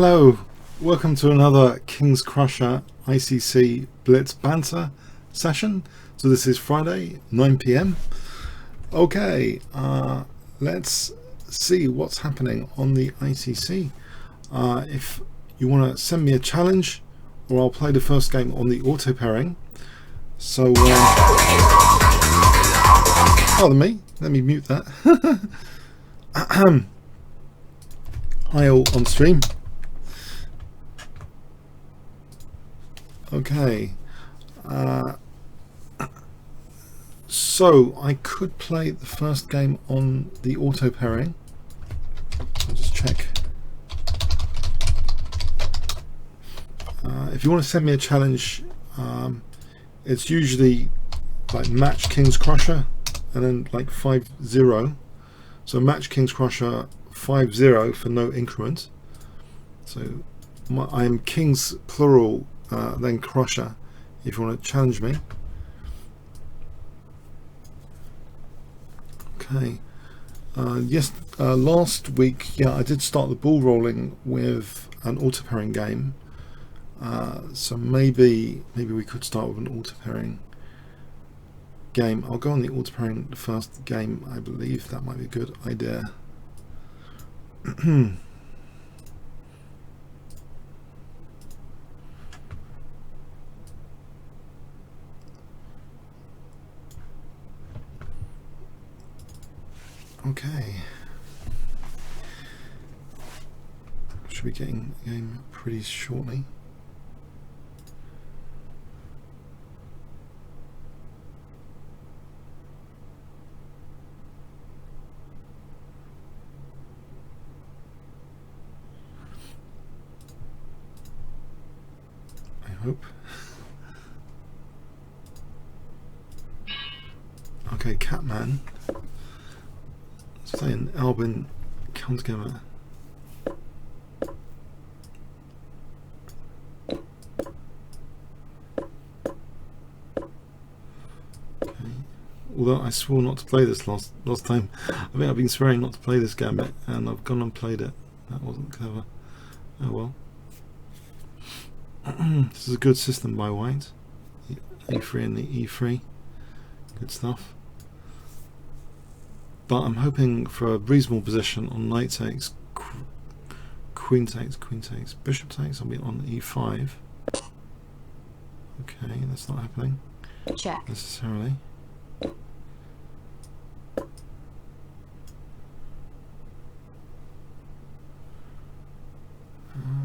Hello, welcome to another Kingscrusher ICC Blitz Banter session. So this is Friday, 9 PM. Okay, let's see what's happening on the ICC. If you want to send me a challenge, or I'll play the first game on the auto pairing. So, pardon me, let me mute that. Hi all on stream. Okay, so I could play the first game on the auto pairing. I'll just check. If you want to send me a challenge, it's usually like match Kingscrusher and then like 5-0. So match Kingscrusher 5-0 for no increment. So I am Kings plural. Then Crusher, if you want to challenge me. Okay. Yes, last week, yeah, I did start the ball rolling with an auto pairing game. So maybe we could start with an auto pairing game. I'll go on the auto pairing the first game. I believe that might be a good idea. Okay, should be getting a game pretty shortly. I hope. Okay, Catman. Saying Albin come together. Okay. Although I swore not to play this last time. I think I've been swearing not to play this gambit and I've gone and played it. That wasn't clever. Oh well. This is a good system by white. The A3 and the E3. Good stuff. But I'm hoping for a reasonable position on knight takes, queen takes, bishop takes. I'll be on E5. Okay, that's not happening. Check. Necessarily.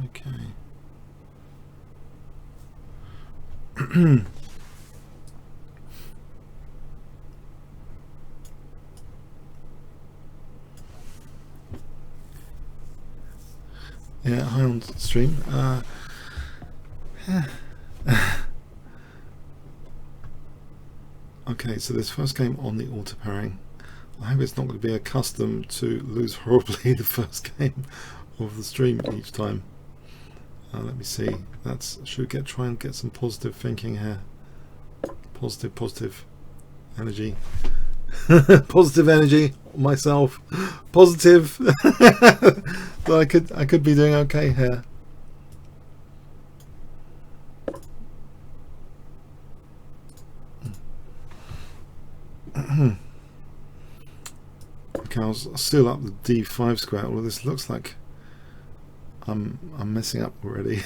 Okay. Yeah, hi on stream. Okay, so this first game on the auto pairing. I hope it's not going to be accustomed to lose horribly the first game of the stream each time. Let me see. Should try and get some positive thinking here. Positive energy. Positive energy myself. Positive. So I could be doing okay here. Okay, I'll seal up the D5 square. Well, this looks like I'm messing up already.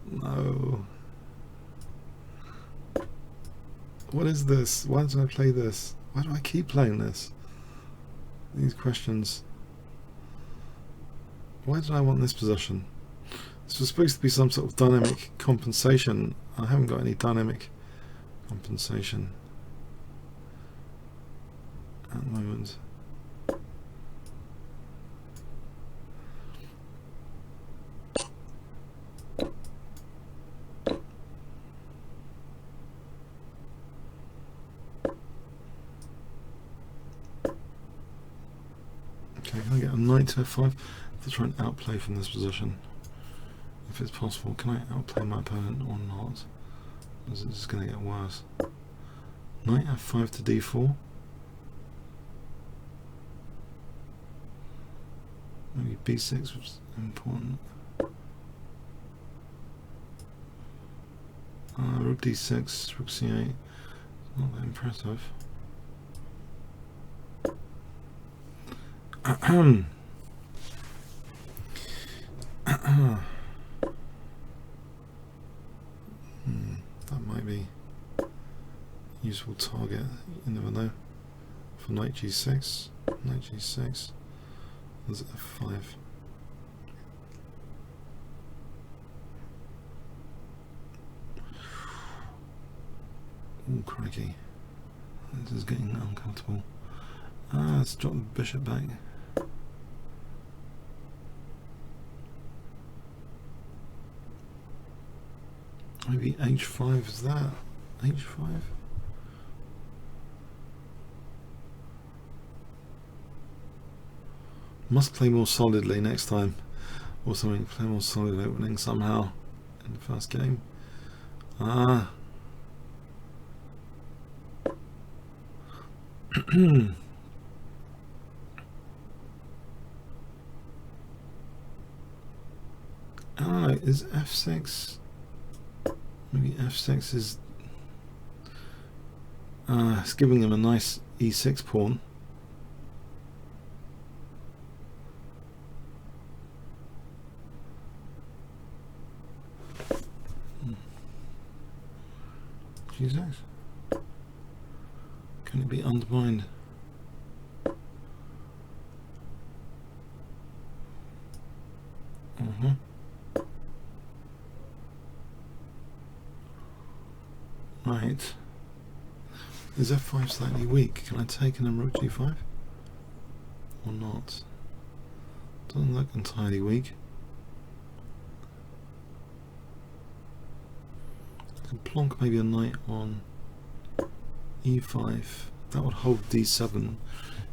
No. What is this? Why did I play this? Why do I keep playing this? These questions. Why did I want this position? This was supposed to be some sort of dynamic compensation. I haven't got any dynamic compensation at the moment. Okay, can I get a knight to f5 to try and outplay from this position? If it's possible, can I outplay my opponent or not? Or is it just going to get worse? Knight f5 to d4. Maybe if b6 was important. Rook d6, rook c8. Not that impressive. That might be a useful target. You never know. For knight g6, knight g6. There's f5. Oh, crikey. This is getting uncomfortable. Let's drop the bishop back. Maybe h5, is that? h5? Must play more solidly next time. Or something, play more solid opening somehow in the first game. Is f6? Maybe f6 is it's giving him a nice e6 pawn. g6. Can it be undermined? Right. Is f5 slightly weak? Can I take in a rook g5? Or not? Doesn't look entirely weak. I can plonk maybe a knight on e5. That would hold d7.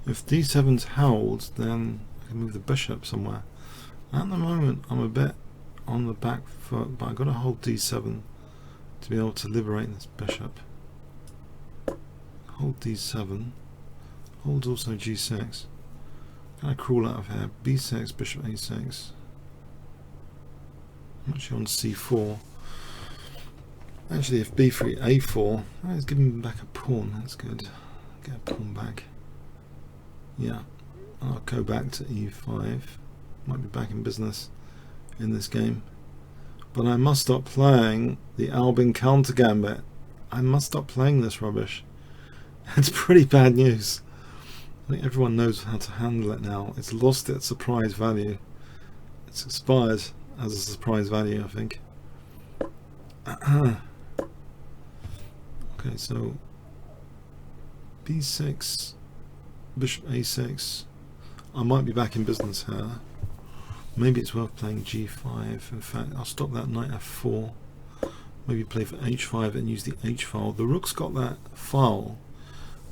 If d7's held, then I can move the bishop somewhere. At the moment, I'm a bit on the back foot, but I've got to hold d7 to be able to liberate this bishop. Hold d7. Hold also g6. Can I crawl out of here? b6, bishop a6. I'm actually on c4. Actually, if b3, a4, it's giving me back a pawn. That's good. Get a pawn back. Yeah, I'll go back to e5. Might be back in business in this game. But I must stop playing the Albin counter gambit. I must stop playing this rubbish. It's pretty bad news. I think everyone knows how to handle it now. It's lost its surprise value. It's expired as a surprise value, I think. Okay, so b6, bishop a6. I might be back in business here. Maybe it's worth playing g5. In fact, I'll stop that knight f4. Maybe play for h5 and use the h file. The rook's got that file,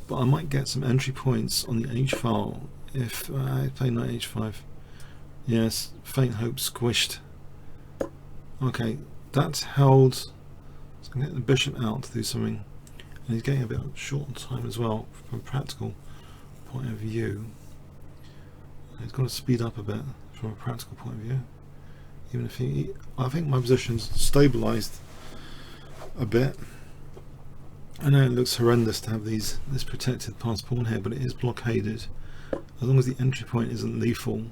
but I might get some entry points on the h file if I play knight h5. Yes, faint hope squished. Okay, that's held. So I'm getting the bishop out to do something. And he's getting a bit short on time as well from a practical point of view. He's got to speed up a bit from a practical point of view. Even if I think my position's stabilized a bit. I know it looks horrendous to have this protected pass pawn here, but it is blockaded. As long as the entry point isn't lethal,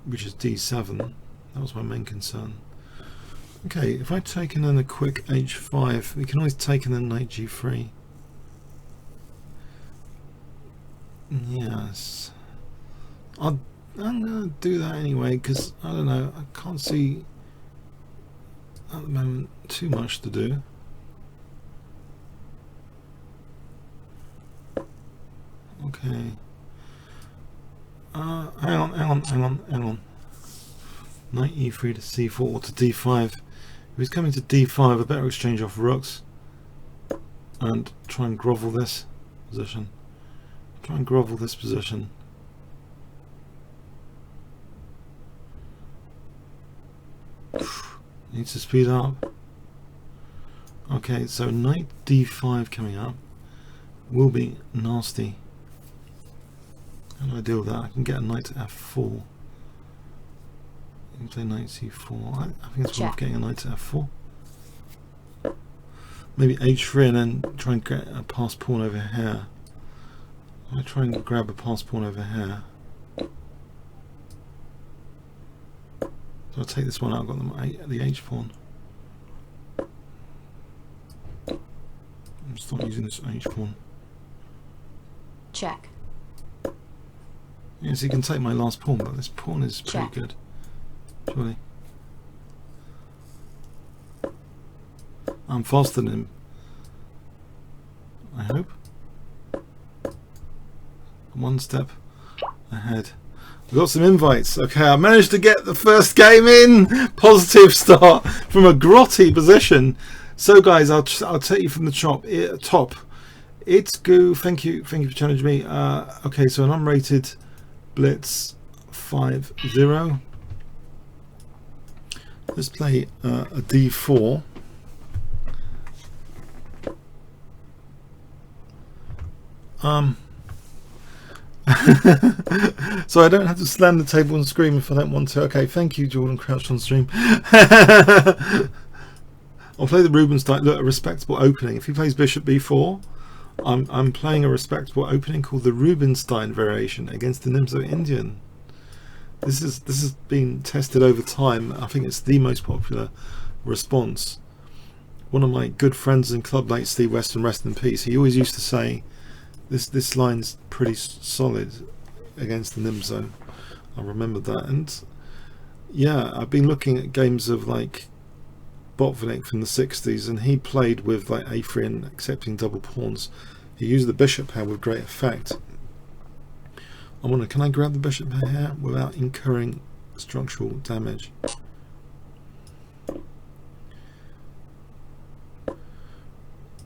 which is d7. That was my main concern. Okay, if I take in then a quick h5, we can always take in then knight g3. Yes. I'm going to do that anyway, because, I don't know, I can't see at the moment too much to do. Okay. Hang on. Knight e3 to c4 or to d5. If he's coming to d5, I better exchange off rooks and try and grovel this position. Needs to speed up. Okay, so knight d5 coming up will be nasty. How do I deal with that? I can get a knight to f4. You can play knight c4. I think it's worth getting a knight to f4. Maybe h3 and then try and get a pass pawn over here. I try and grab a pass pawn over here. So I'll take this one out. I've got the h pawn. I'm start using this h pawn. Check. Yes, you can take my last pawn, but this pawn is pretty good. Surely. I'm faster than him. I hope. One step ahead. We've got some invites. Okay, I managed to get the first game in. Positive start from a grotty position. So guys, I'll take you from the top. It's Goo. Thank you for challenging me. Okay, so an unrated Blitz 5-0. Let's play a d4. So I don't have to slam the table and scream if I don't want to. Okay, thank you, Jordan Crouch on stream. I'll play the Rubinstein. Look, a respectable opening. If he plays Bishop b4, I'm playing a respectable opening called the Rubinstein variation against the Nimzo Indian. This has been tested over time. I think it's the most popular response. One of my good friends and club mates, Steve Weston, rest in peace, he always used to say this line's pretty solid against the Nimzo. I remember that. And yeah, I've been looking at games of like Botvinnik from the 60s, and he played with like a3 and accepting double pawns. He used the bishop pair with great effect. I wonder, can I grab the bishop pair here without incurring structural damage?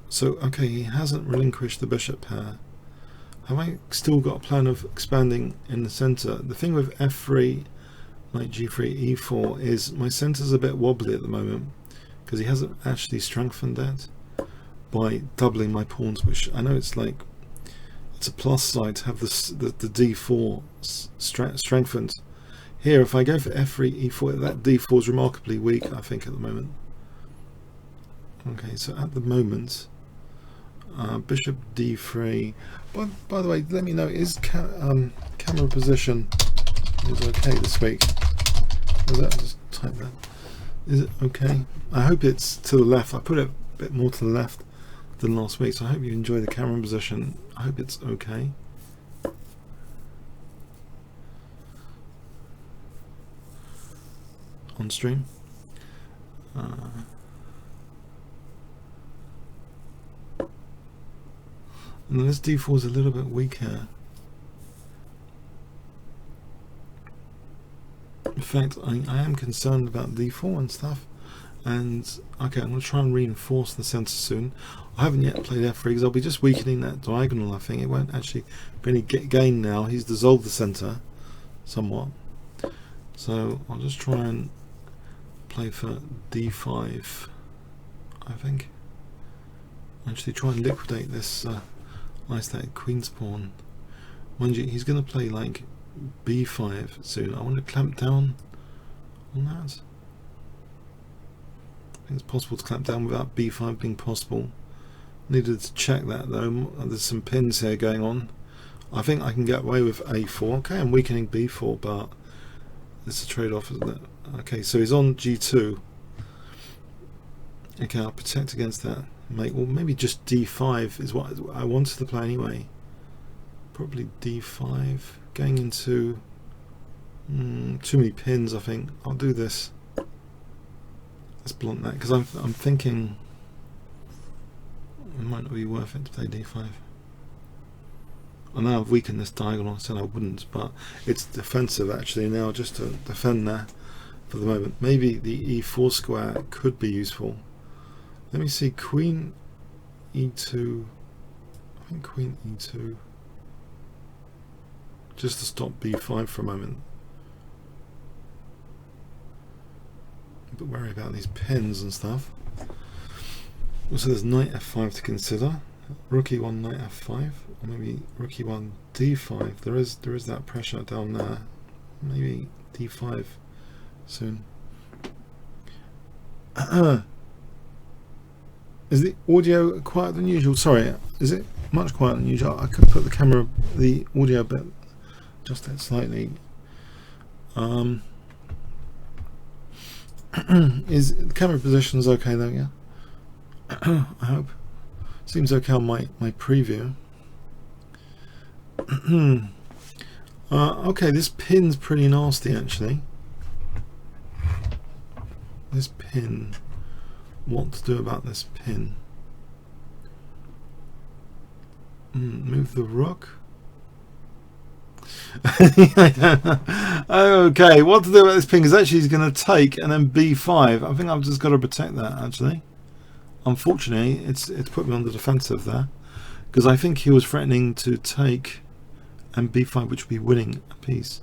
So okay, he hasn't relinquished the bishop pair. Have I still got a plan of expanding in the center? The thing with f3, knight g3, e4 is my center's a bit wobbly at the moment, because he hasn't actually strengthened that by doubling my pawns, which I know it's like, it's a plus side to have the d4 strengthened. Here, if I go for f3, e4, that d4 is remarkably weak, I think, at the moment. Okay, so at the moment, bishop d3. By the way, let me know, is camera position is okay this week? Just type that. Is it okay? I hope it's to the left. I put it a bit more to the left than last week, so I hope you enjoy the camera position. I hope it's okay. On stream. And this d4 is a little bit weak here. In fact, I am concerned about d4 and stuff. And okay, I'm going to try and reinforce the center soon. I haven't yet played f3 because I'll be just weakening that diagonal. I think it won't actually be any gain now. He's dissolved the center somewhat. So I'll just try and play for d5, I think. Actually try and liquidate this isolated queen's pawn. Mind you, he's going to play like b5 soon. I want to clamp down on that. I think it's possible to clamp down without b5 being possible. Needed to check that though. There's some pins here going on. I think I can get away with a4. Okay, I'm weakening b4, but it's a trade-off, isn't it? Okay, so he's on g2. Okay, I'll protect against that. Well, maybe just d5 is what I wanted to play anyway. Probably d5. Going into too many pins, I think. I'll do this. Let's blunt that, because I'm thinking it might not be worth it to play d5. I know I've weakened this diagonal. I said I wouldn't, but it's defensive actually now, just to defend there for the moment. Maybe the e4 square could be useful. Let me see, queen e2. I think queen e2. Just to stop b5 for a moment. I'm a bit worried about these pins and stuff. Also, there's knight f5 to consider. Rook e1 knight f5, or maybe rook e1 d5. There is that pressure down there. Maybe d5 soon. Is the audio quieter than usual? Sorry, is it much quieter than usual? I could put the audio a bit, adjust it slightly. Is the camera position's okay though? Yeah. I hope. Seems okay on my preview. Okay, this pin's pretty nasty actually. This pin. What to do about this pin? Move the rook. Okay, what to do about this pin? Because actually he's going to take and then b5. I think I've just got to protect that actually. Unfortunately, it's put me on the defensive there, because I think he was threatening to take and b5, which would be winning a piece.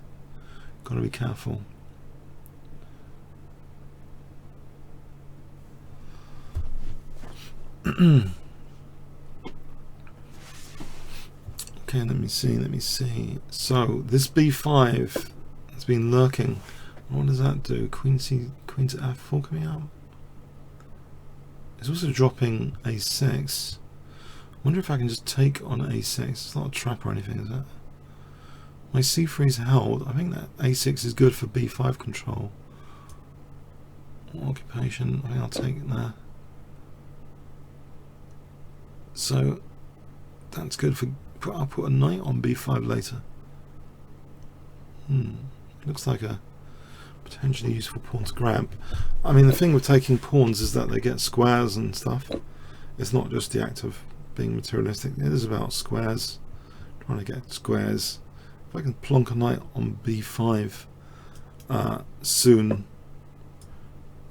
Got to be careful. Okay, let me see. So this b5 has been lurking. What does that do? Queen to f4 coming out. It's also dropping a6. Wonder if I can just take on a6. It's not a trap or anything, is it? My c3 is held. I think that a6 is good for b5 control. Occupation. I think I'll take it there. So that's good for. I'll put a knight on b5 later. Looks like a potentially useful pawn to grab. I mean, the thing with taking pawns is that they get squares and stuff. It's not just the act of being materialistic. It is about squares, trying to get squares. If I can plonk a knight on b5 soon.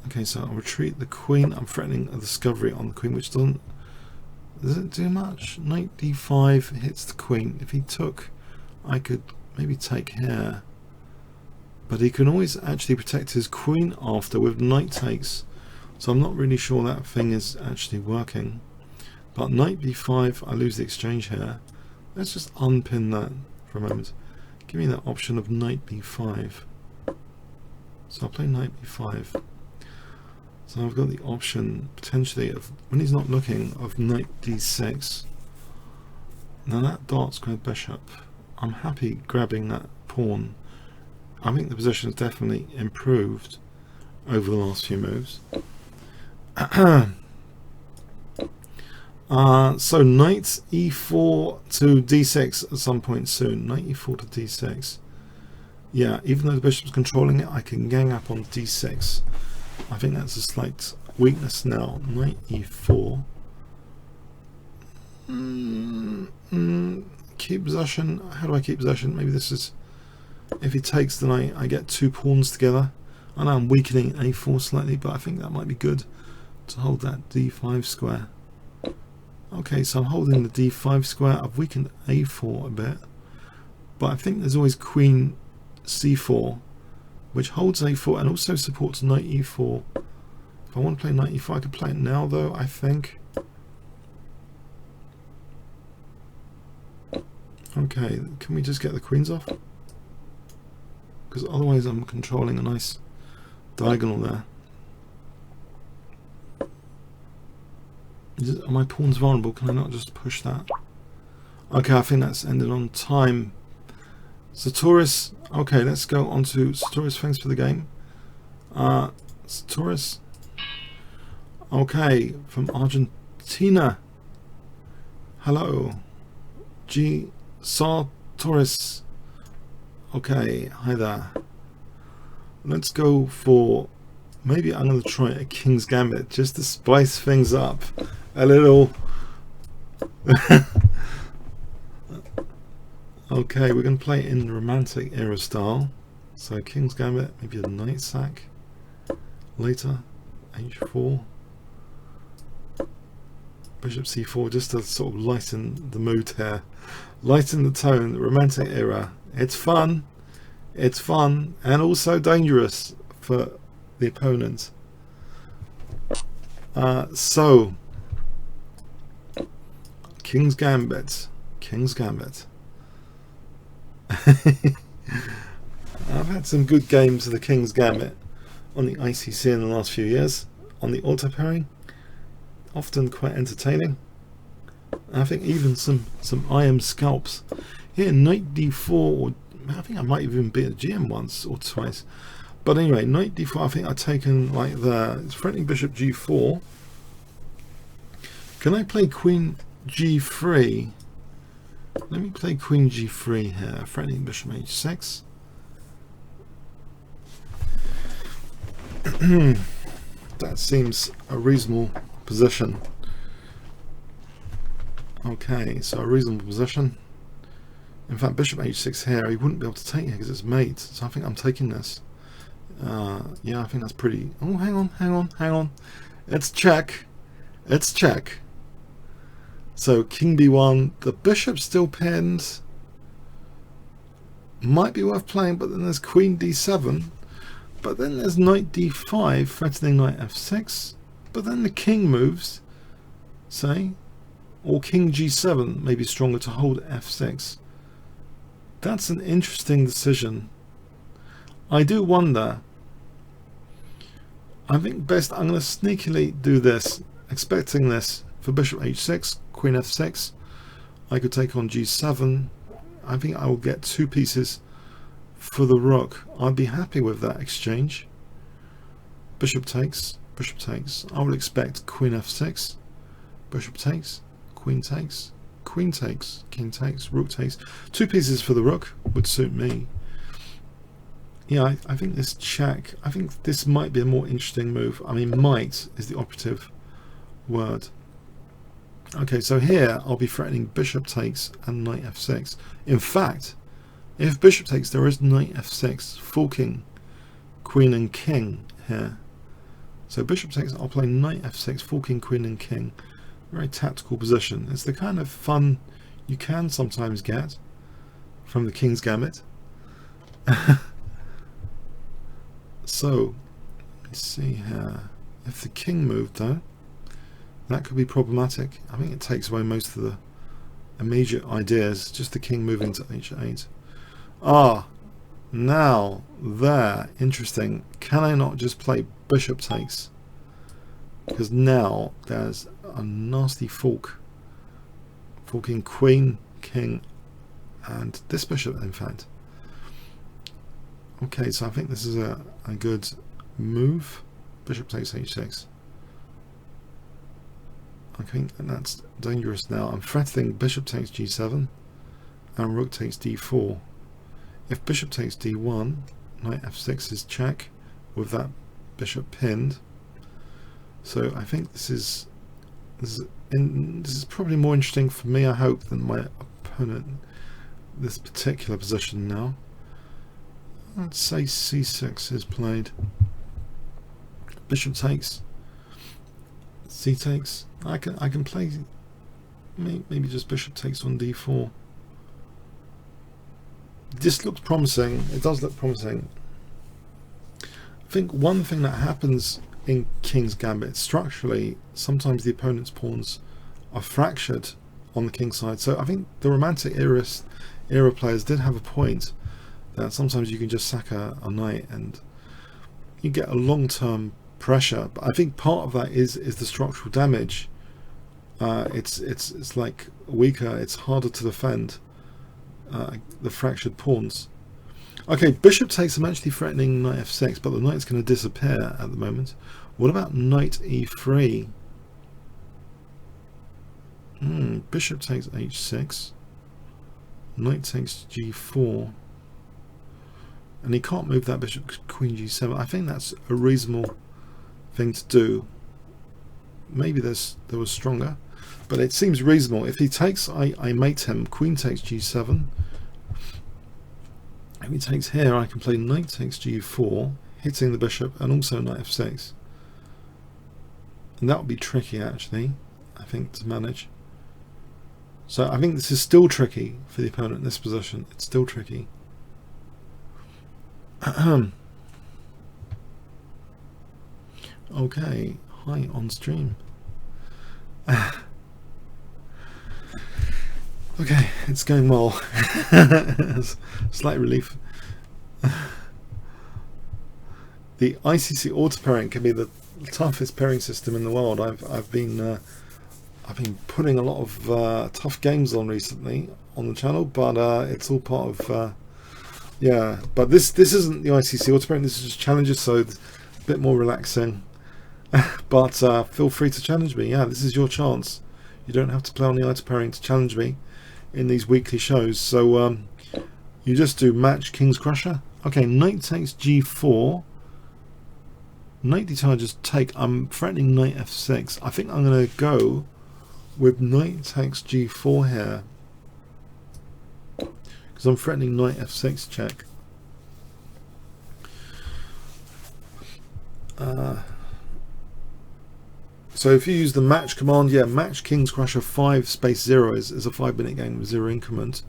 Okay, so I'll retreat the queen. I'm threatening a discovery on the queen, which doesn't. Does it do much? Knight d5 hits the queen. If he took, I could maybe take here. But he can always actually protect his queen after with knight takes. So I'm not really sure that thing is actually working. But knight b5, I lose the exchange here. Let's just unpin that for a moment. Give me that option of knight b5. So I'll play knight b5. So I've got the option potentially of, when he's not looking, of knight d6. Now that dart squared bishop. I'm happy grabbing that pawn. I think the position has definitely improved over the last few moves. So knight e4 to d6 at some point soon. Knight e4 to d6. Yeah, even though the bishop's controlling it, I can gang up on d6. I think that's a slight weakness now. Knight e4. Keep possession. How do I keep possession? Maybe this is, if he takes the knight, I get two pawns together. I know I'm weakening a4 slightly, but I think that might be good to hold that d5 square. Okay, so I'm holding the d5 square. I've weakened a4 a bit, but I think there's always queen c4, which holds a4 and also supports knight e4. If I want to play knight e4, I could play it now though, I think. Okay, can we just get the queens off? Because otherwise I'm controlling a nice diagonal there. Are my pawns vulnerable? Can I not just push that? Okay, I think that's ended on time. Sartoris. Okay, let's go on to Sartoris. Thanks for the game. Sartoris. Okay, from Argentina. Hello. G. Sartoris. Okay, hi there. Let's go for, maybe I'm going to try a King's Gambit just to spice things up a little. Okay, we're going to play in the Romantic era style. So King's Gambit, maybe a knight sack later. H4. Bishop c4, just to sort of lighten the mood here. Lighten the tone, the Romantic era. It's fun. It's fun and also dangerous for the opponent. So King's Gambit. King's Gambit. I've had some good games of the King's Gambit on the ICC in the last few years. On the auto pairing, often quite entertaining. I think even some IM scalps. Here, knight d4, or I think I might even beat a GM once or twice. But anyway, knight d4, I think I've taken like the threatening bishop g4. Can I play queen g3? Let me play queen g3 here, threatening bishop h6. That seems a reasonable position. Okay, so a reasonable position. In fact, bishop h6 here, he wouldn't be able to take here because it's mate. So I think I'm taking this. Yeah, I think that's pretty. Oh, hang on. It's check. It's check. So king b1, the bishop's still pinned. Might be worth playing, but then there's queen d7. But then there's knight d5, threatening knight f6. But then the king moves, say, or king g7 may be stronger to hold f6. That's an interesting decision. I do wonder. I think best I'm going to sneakily do this, expecting this for bishop h6, queen f6. I could take on g7. I think I will get two pieces for the rook. I'd be happy with that exchange. Bishop takes, bishop takes. I would expect queen f6, bishop takes, queen takes, queen takes, king takes, rook takes. Two pieces for the rook would suit me. Yeah, I think this check, I think this might be a more interesting move. I mean, might is the operative word. Okay, so here I'll be threatening bishop takes and knight f6. In fact, if bishop takes, there is knight f6, forking queen and king here. So bishop takes, I'll play knight f6, forking queen and king. Very tactical position. It's the kind of fun you can sometimes get from the King's Gambit. So, let's see here. If the king moved though, that could be problematic. I think it takes away most of the immediate ideas. Just the king moving to h8. Ah, now there, interesting. Can I not just play bishop takes? Because now there's a nasty fork. Forking queen, king, and this bishop, in fact. Okay, so I think this is a good move. Bishop takes h6. I think that's dangerous now. I'm threatening bishop takes g7 and rook takes d4. If bishop takes d1, knight f6 is check with that bishop pinned. So I think this is probably more interesting for me, I hope, than my opponent. This particular position now. Let's say c6 is played. Bishop takes. C takes. I can play maybe just bishop takes on d4. This looks promising. It does look promising. I think one thing that happens in King's Gambit structurally, sometimes the opponent's pawns are fractured on the king's side. So I think the Romantic era players did have a point that sometimes you can just sack a knight and you get a long-term pressure. But I think part of that is the structural damage. It's like weaker. It's harder to defend the fractured pawns. Okay, bishop takes. I'm actually threatening knight f6, but the knight's going to disappear at the moment. What about knight e3? Bishop takes h6. Knight takes g4. And he can't move that bishop queen g7. I think that's a reasonable thing to do. Maybe there was stronger, but it seems reasonable. If he takes, I mate him. Queen takes g7. If he takes here, I can play knight takes g4, hitting the bishop, and also knight f6. And that would be tricky, actually, I think, to manage. So I think this is still tricky for the opponent in this position. It's still tricky. Okay, hi on stream. Okay, it's going well. Slight relief. The ICC auto pairing can be the toughest pairing system in the world. I've been putting a lot of tough games on recently on the channel, but it's all part of yeah. But this isn't the ICC auto pairing. This is just challenges, so it's a bit more relaxing. But feel free to challenge me. Yeah, this is your chance. You don't have to play on the auto pairing to challenge me in these weekly shows. So you just do match Kingscrusher. Okay, knight takes g4. Knight d2 take. I'm threatening knight f6. I think I'm going to go with knight takes g4 here, because I'm threatening knight f6 check. So if you use the match command, yeah, match Kingscrusher 5-0 is a 5-minute game with 0 increment.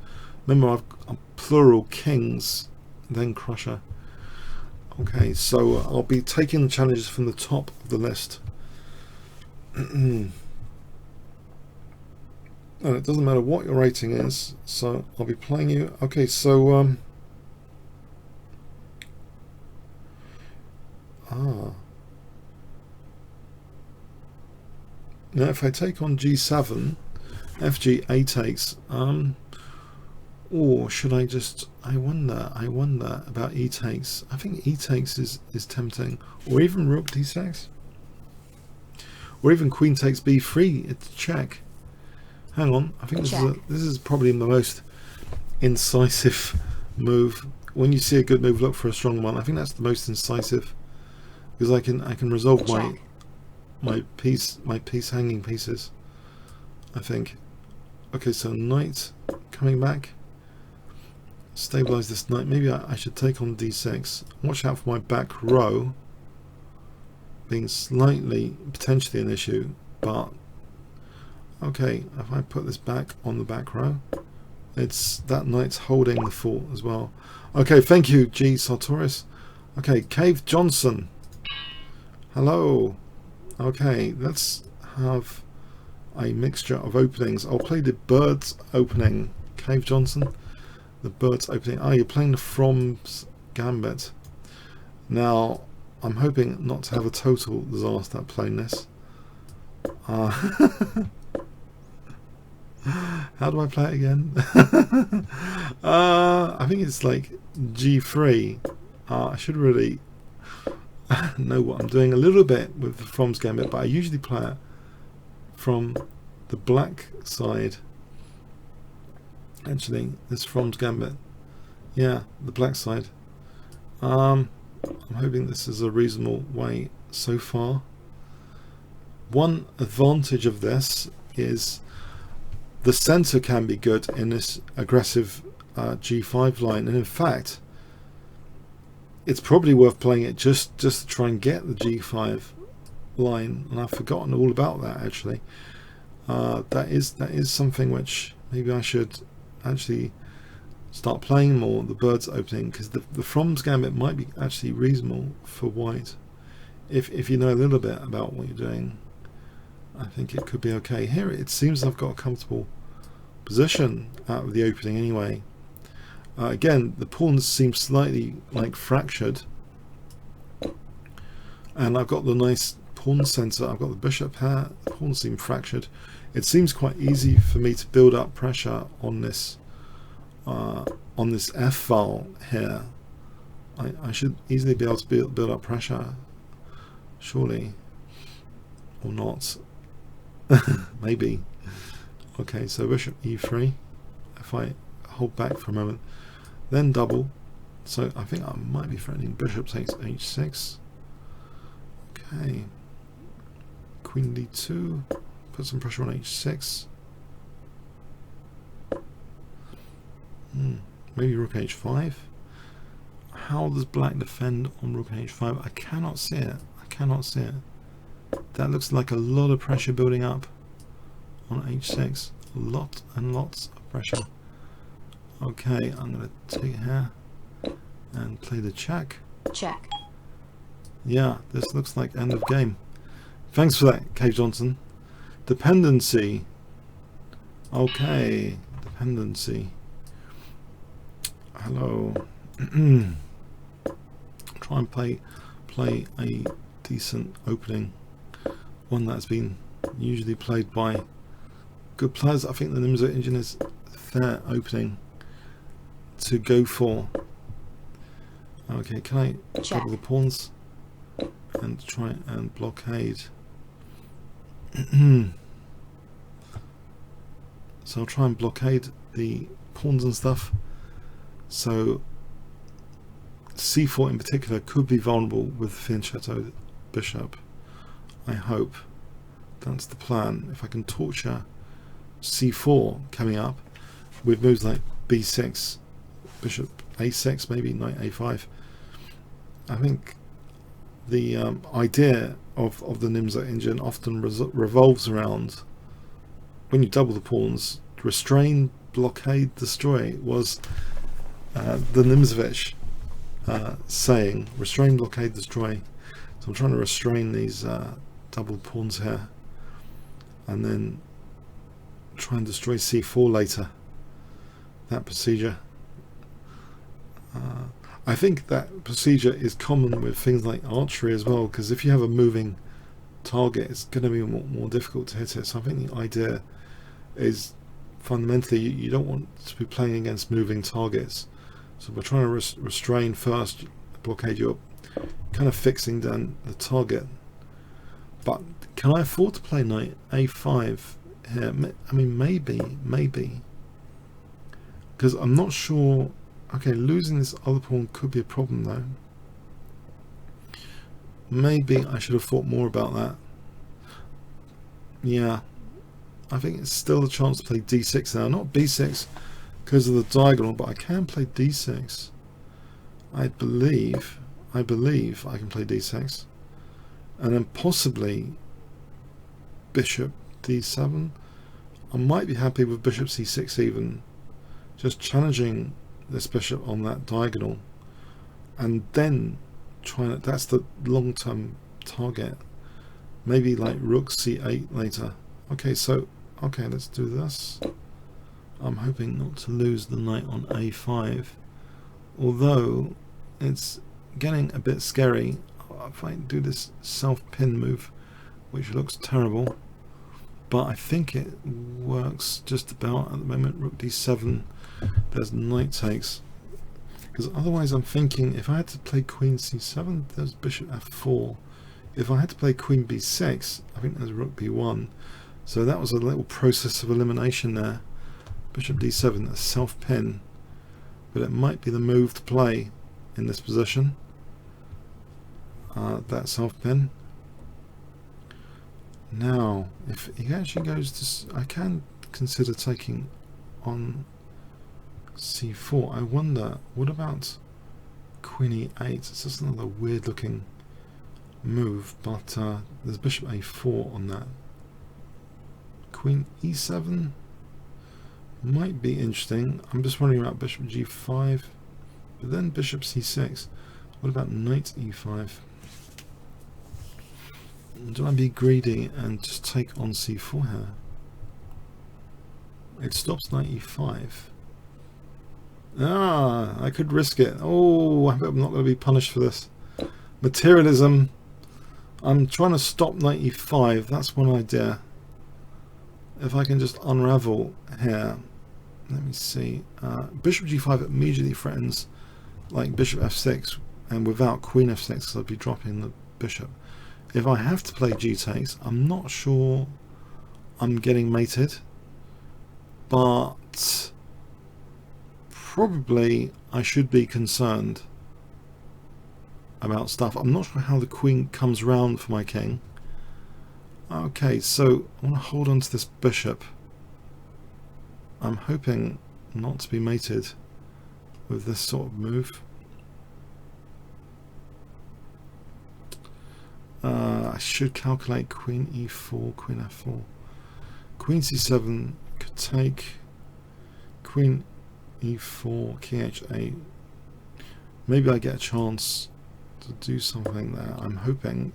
Remember, I'm plural kings, then crusher. Okay, so I'll be taking the challenges from the top of the list. And it doesn't matter what your rating is, so I'll be playing you. Okay, so now if I take on g7, fg a takes, or should I just, I wonder about e takes. I think e takes is tempting, or even rook d6, or even queen takes b3. It's check. Hang on, I think this is probably the most incisive move. When you see a good move, look for a strong one. I think that's the most incisive, because I can resolve my piece hanging pieces, I think. Okay, so knight coming back. Stabilize this knight. Maybe I should take on d6. Watch out for my back row being slightly, potentially an issue, but okay, if I put this back on the back row, it's that knight's holding the fort as well. Okay, thank you, G. Sartoris. Okay, Cave Johnson. Hello. Okay, let's have a mixture of openings. I'll play the Birds opening. Cave Johnson. The Birds opening. Oh, you're playing the From's Gambit. Now, I'm hoping not to have a total disaster playing this. How do I play it again? I think it's like g3. I should really know what I'm doing a little bit with the From's Gambit, but I usually play it from the black side. Actually, this From's Gambit, yeah, the black side. I'm hoping this is a reasonable way so far. One advantage of this is the center can be good in this aggressive g5 line, and in fact it's probably worth playing it just to try and get the g5 line, and I've forgotten all about that actually. That is something which maybe I should actually start playing more, the Birds opening, because the From's Gambit might be actually reasonable for white if you know a little bit about what you're doing. I think it could be okay. Here it seems I've got a comfortable position out of the opening anyway. Again, the pawns seem slightly like fractured, and I've got the nice pawn center. I've got the bishop here. The pawns seem fractured. It seems quite easy for me to build up pressure on this F file here. I should easily be able to build up pressure, surely, or not. Maybe. Okay, so bishop e3. If I hold back for a moment, then double. So I think I might be threatening bishop takes h6. Okay, queen d2. Put some pressure on h6. Maybe rook h5. How does black defend on rook h5? I cannot see it. I cannot see it. That looks like a lot of pressure building up on h6. Lot and lots of pressure. Okay, I'm going to take here and play the check. Check. Yeah, this looks like end of game. Thanks for that, Cave Johnson. Dependency. Okay, dependency. Hello. Try and play a decent opening, one that's been usually played by good players. I think the Nimzo engine is a fair opening to go for. Okay, can I double the pawns and try and blockade? So I'll try and blockade the pawns and stuff. So c4 in particular could be vulnerable with fianchetto bishop. I hope that's the plan. If I can torture c4 coming up with moves like b6, bishop a6, maybe knight a5. I think the idea of the Nimzo engine often revolves around, when you double the pawns, restrain, blockade, destroy was the Nimzovich saying, restrain, blockade, destroy. So I'm trying to restrain these double pawns here and then try and destroy c4 later. That procedure. I think that procedure is common with things like archery as well, because if you have a moving target, it's going to be more difficult to hit it. So I think the idea is fundamentally you don't want to be playing against moving targets. So we're trying to restrain first, blockade, you're kind of fixing down the target. But can I afford to play knight a5 here? I mean, maybe. Because I'm not sure. Okay, losing this other pawn could be a problem though. Maybe I should have thought more about that. Yeah, I think it's still a chance to play d6 now. Not b6 because of the diagonal, but I can play d6. I believe I can play d6. And then possibly bishop d7. I might be happy with bishop c6 even. Just challenging this bishop on that diagonal, and then trying to, that's the long-term target. Maybe like rook c8 later. Okay, so okay, let's do this. I'm hoping not to lose the knight on a5, although it's getting a bit scary if I do this self-pin move, which looks terrible, but I think it works just about at the moment. Rook d7, there's knight takes, because otherwise I'm thinking if I had to play queen c7, there's bishop f4. If I had to play queen b6, I think there's rook b1. So that was a little process of elimination there. Bishop d7, that's self-pin, but it might be the move to play in this position. That self-pin. Now, if he actually goes to, I can consider taking on c4. I wonder, what about queen e8? It's just another weird looking move, but there's bishop a4 on that. Queen e7 might be interesting. I'm just wondering about bishop g5, but then bishop c6. What about knight e5? Do I be greedy and just take on c4 here? It stops knight e5. Ah, I could risk it. Oh, I hope I'm not going to be punished for this. Materialism. I'm trying to stop knight e5. That's one idea. If I can just unravel here. Let me see. Bishop g5 immediately threatens like bishop f6, and without queen f6, because I'd be dropping the bishop. If I have to play g takes, I'm not sure I'm getting mated, but probably I should be concerned about stuff. I'm not sure how the queen comes round for my king. Okay, so I want to hold on to this bishop. I'm hoping not to be mated with this sort of move. I should calculate queen e4, queen f4. Queen c7 could take. Queen e4, king h8. Maybe I get a chance to do something there. I'm hoping.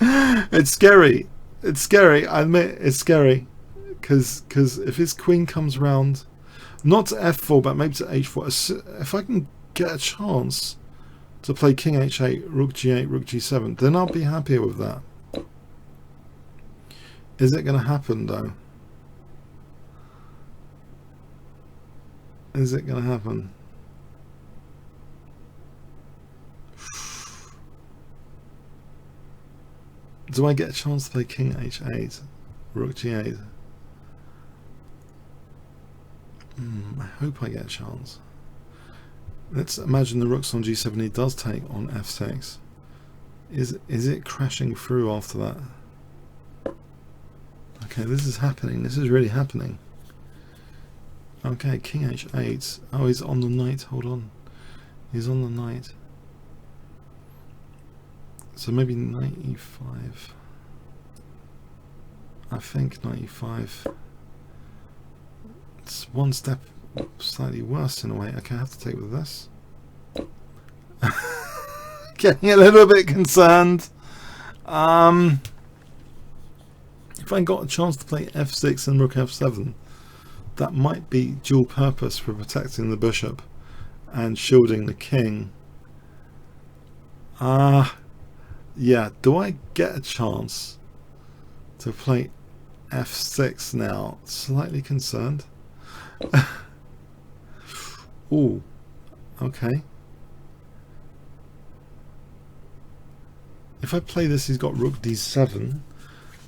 It's scary. It's scary. I admit it's scary. because if his queen comes round, not to f4 but maybe to h4, if I can get a chance to play king h8, rook g8, rook g7, then I'll be happier with that. Is it going to happen though? Is it going to happen? Do I get a chance to play king h8, rook g8? I hope I get a chance. Let's imagine the rook's on g7. He does take on f6. Is it crashing through after that? Okay, this is happening. This is really happening. Okay, king h8. Oh, he's on the knight. Hold on. He's on the knight. So maybe knight e5. I think knight e5. It's one step slightly worse in a way. Okay, I have to take with this. Getting a little bit concerned. If I got a chance to play f6 and rook f7, that might be dual purpose for protecting the bishop and shielding the king. Yeah, do I get a chance to play f6 now? Slightly concerned. Ooh, okay. If I play this, he's got rook d7,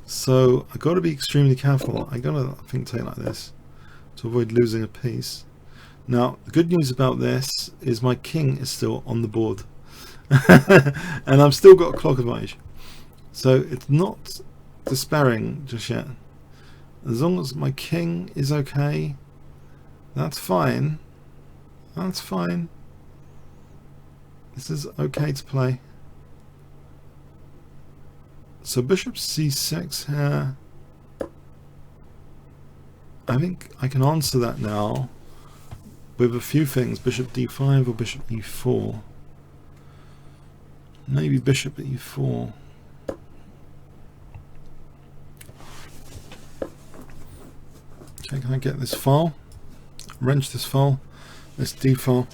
so I got to be extremely careful. I got to, I think, take like this to avoid losing a piece. Now, the good news about this is my king is still on the board, and I've still got a clock advantage, so it's not despairing just yet. As long as my king is okay, that's fine. That's fine. This is okay to play. So bishop c6 here. I think I can answer that now with a few things. Bishop d5 or bishop e4. Maybe bishop e4. Okay, can I get this file? Wrench this file. This d file.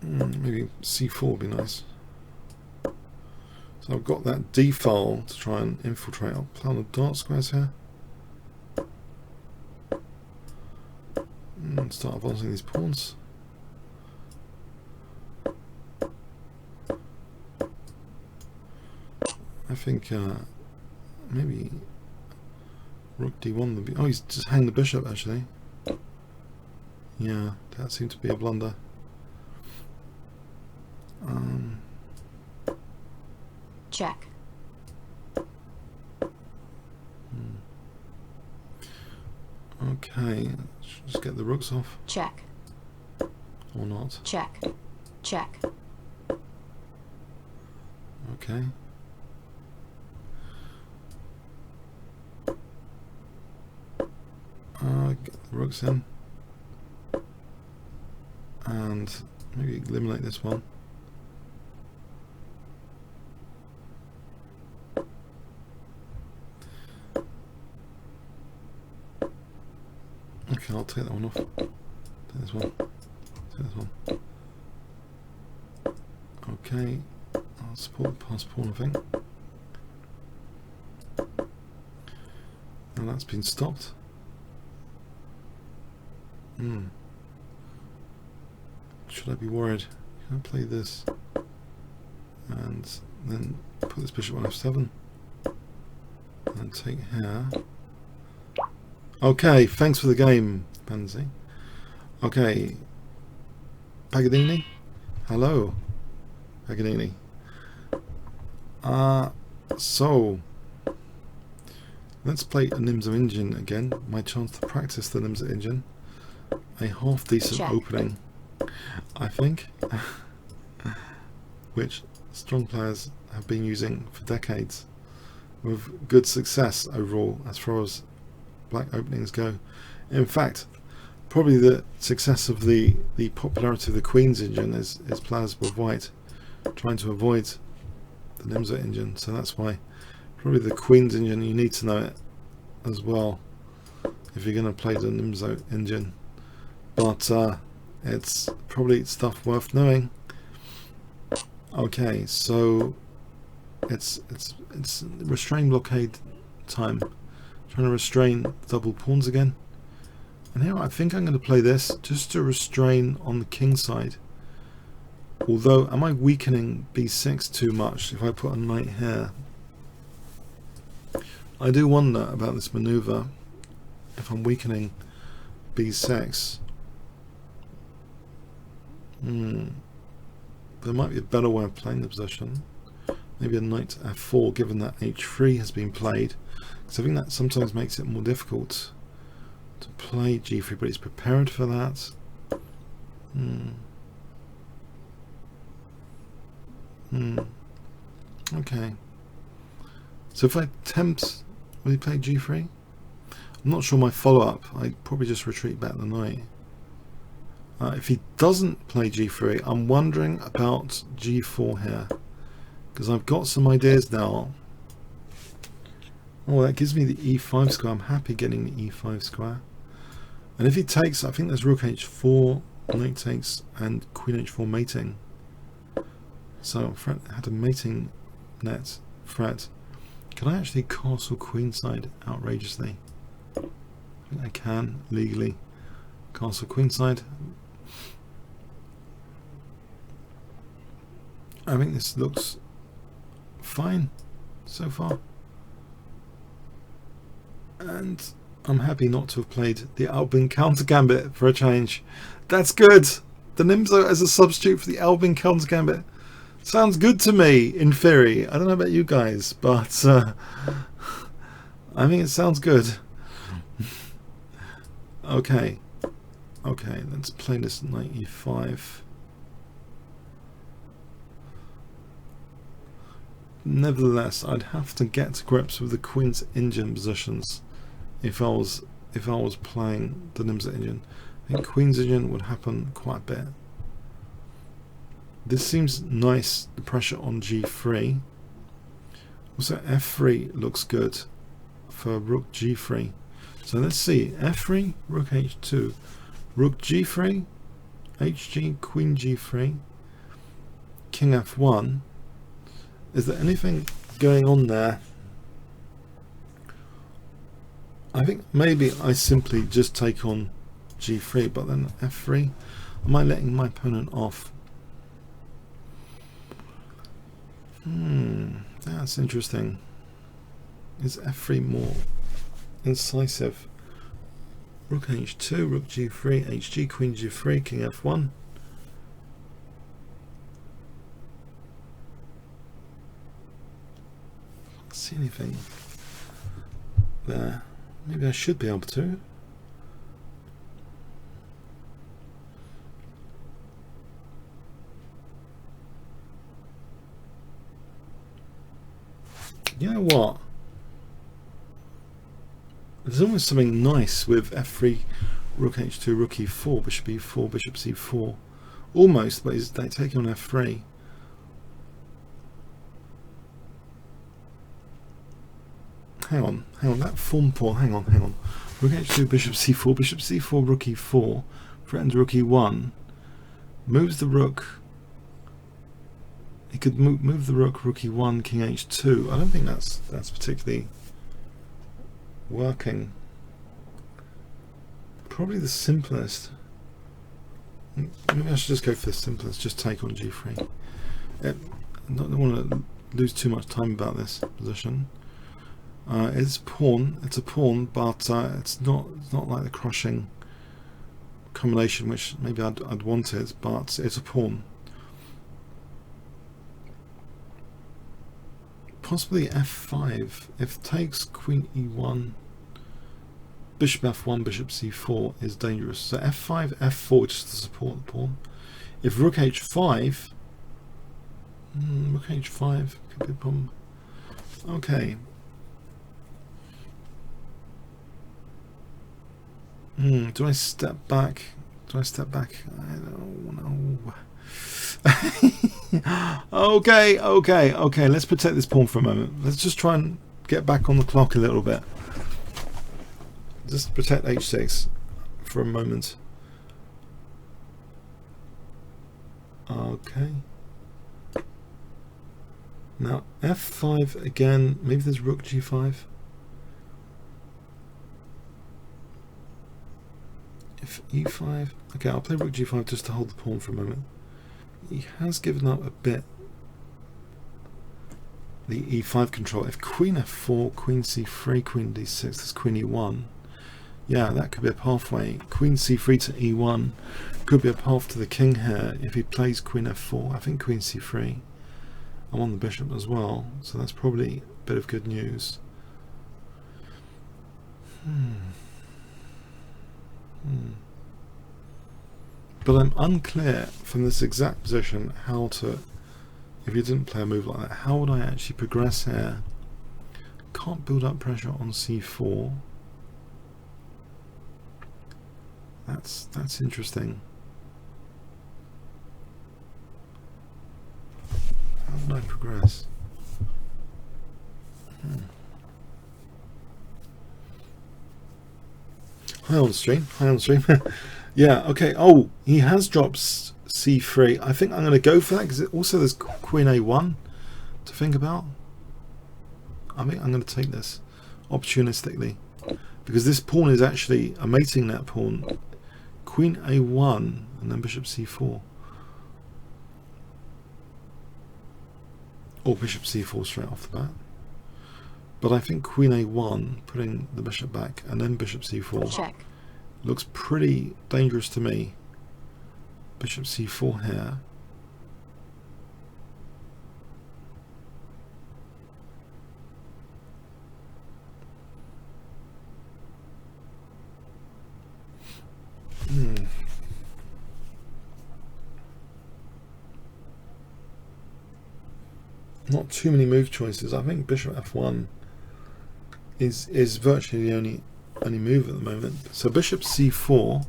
Maybe c4 would be nice. So I've got that d file to try and infiltrate. I'll play on the dart squares here. And start advancing these pawns. I think maybe rook d1 would be... Oh, he's just hanged the bishop actually. Yeah, that seemed to be a blunder. Check. Okay, just get the rooks off. Check. Or not. Check. Check. Okay. Get the rooks in. And maybe eliminate this one. Okay, I'll take that one off. Take this one. Take this one. Okay, I'll support pass pawn, I think. And that's been stopped. Should I be worried? Can I play this and then put this bishop on f7 and take here? Okay, thanks for the game, Pansy. Okay, Paganini. Hello, Paganini. So let's play a Nimzo Indian again. My chance to practice the Nimzo Indian. A half decent opening, I think, which strong players have been using for decades with good success overall as far as black openings go. In fact, probably the success of the popularity of the Queen's Indian is players with white trying to avoid the Nimzo engine, so that's why probably the Queen's engine, you need to know it as well if you're going to play the Nimzo engine, but it's probably stuff worth knowing. Okay, so it's restrain blockade time, trying to restrain double pawns again, and here I think I'm going to play this just to restrain on the king side. Although, am I weakening b6 too much if I put a knight here? I do wonder about this maneuver, if I'm weakening b6. There might be a better way of playing the position. Maybe a knight to f4, given that h3 has been played. Because I think that sometimes makes it more difficult to play g3, but he's prepared for that. Okay. So if I attempt, will he play g3? I'm not sure my follow-up. I'd probably just retreat back the knight. If he doesn't play g3, I'm wondering about g4 here, because I've got some ideas now. Oh, that gives me the e5 square. I'm happy getting the e5 square. And if he takes, I think there's rook h4, knight takes, and queen h4 mating. So I had a mating net threat. Can I actually castle queenside outrageously? I think I can legally castle queenside. I think this looks fine so far, and I'm happy not to have played the Albin counter gambit for a change. That's good. The Nimzo as a substitute for the Albin counter gambit sounds good to me in theory. I don't know about you guys, but I think it sounds good. Okay, let's play this knight e5. Nevertheless, I'd have to get to grips with the Queen's engine positions if I was playing the Nimzo engine. I think Queen's engine would happen quite a bit. This seems nice, the pressure on g3. Also f3 looks good for rook g3. So let's see, f3, rook h2, rook g3, hg, queen g3, king f1. Is there anything going on there? I think maybe I simply just take on g3, but then f3. Am I letting my opponent off? That's interesting. Is f3 more incisive? Rook h2, rook g3, hg, queen g3, king f1. See anything there? Maybe I should be able to. You know what? There's almost something nice with f3, rook h2, rook e4, bishop e4, bishop c4. Almost, but he's taking on f3. Hang on, that form pawn, hang on. Rook h2, bishop c4, rook e4, threatens rook e1, moves the rook. He could move the rook e1, king h2. I don't think that's particularly working. Probably the simplest. Maybe I should just go for the simplest, just take on g3. I don't want to lose too much time about this position. It's a pawn, but it's not like the crushing combination which maybe I'd wanted, but it's a pawn. Possibly f5. If takes queen e1, bishop f1, bishop c4 is dangerous. So f5, f4 just to support the pawn. If rook h5, rook h5 could be a problem. Okay. Do I step back? I don't know. Okay. Let's protect this pawn for a moment. Let's just try and get back on the clock a little bit. Just protect h6 for a moment. Okay. Now f5 again. Maybe there's rook g5. If e5. Okay, I'll play rook g5 just to hold the pawn for a moment. He has given up a bit the e5 control. If queen f4, queen c3, queen d6, there's queen e1. Yeah, that could be a pathway. Queen c3 to e1 could be a path to the king here if he plays queen f4. I think queen c3. I'm on the bishop as well, so that's probably a bit of good news. But I'm unclear from this exact position how to, if you didn't play a move like that, how would I actually progress here? Can't build up pressure on c4. That's interesting. How would I progress? Hi on the stream. Yeah, okay. Oh, he has dropped c3. I think I'm going to go for that because also there's queen a1 to think about. I think I'm going to take this opportunistically because this pawn is actually a mating net pawn. Queen a1 and then bishop c4. Or bishop c4 straight off the bat. But I think queen a1, putting the bishop back, and then bishop c4. Check. Looks pretty dangerous to me. Bishop c4 here. Not too many move choices. I think bishop f1 is virtually the only move at the moment. So bishop c4.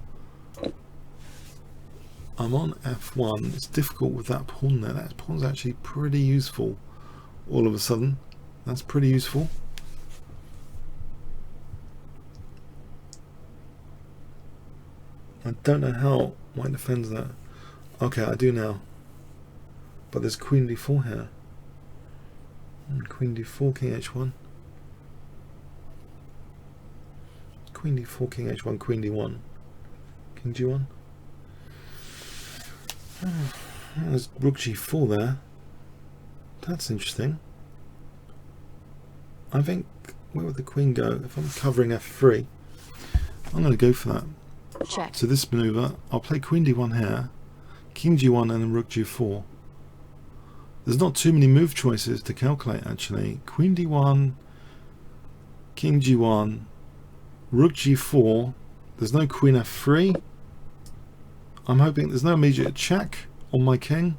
I'm on f1. It's difficult with that pawn there. That pawn's actually pretty useful all of a sudden. That's pretty useful. I don't know how white defends that. Okay, I do now. But there's queen d4 here. Queen d4, king h1. Queen d4, king h1, queen d1. King g1. There's rook g4 there. That's interesting. I think, where would the queen go? If I'm covering f3, I'm going to go for that. Check. So this maneuver, I'll play queen d1 here, king g1 and then rook g4. There's not too many move choices to calculate actually. Queen d1, king g1, rook g4. There's no queen f3. I'm hoping there's no immediate check on my king.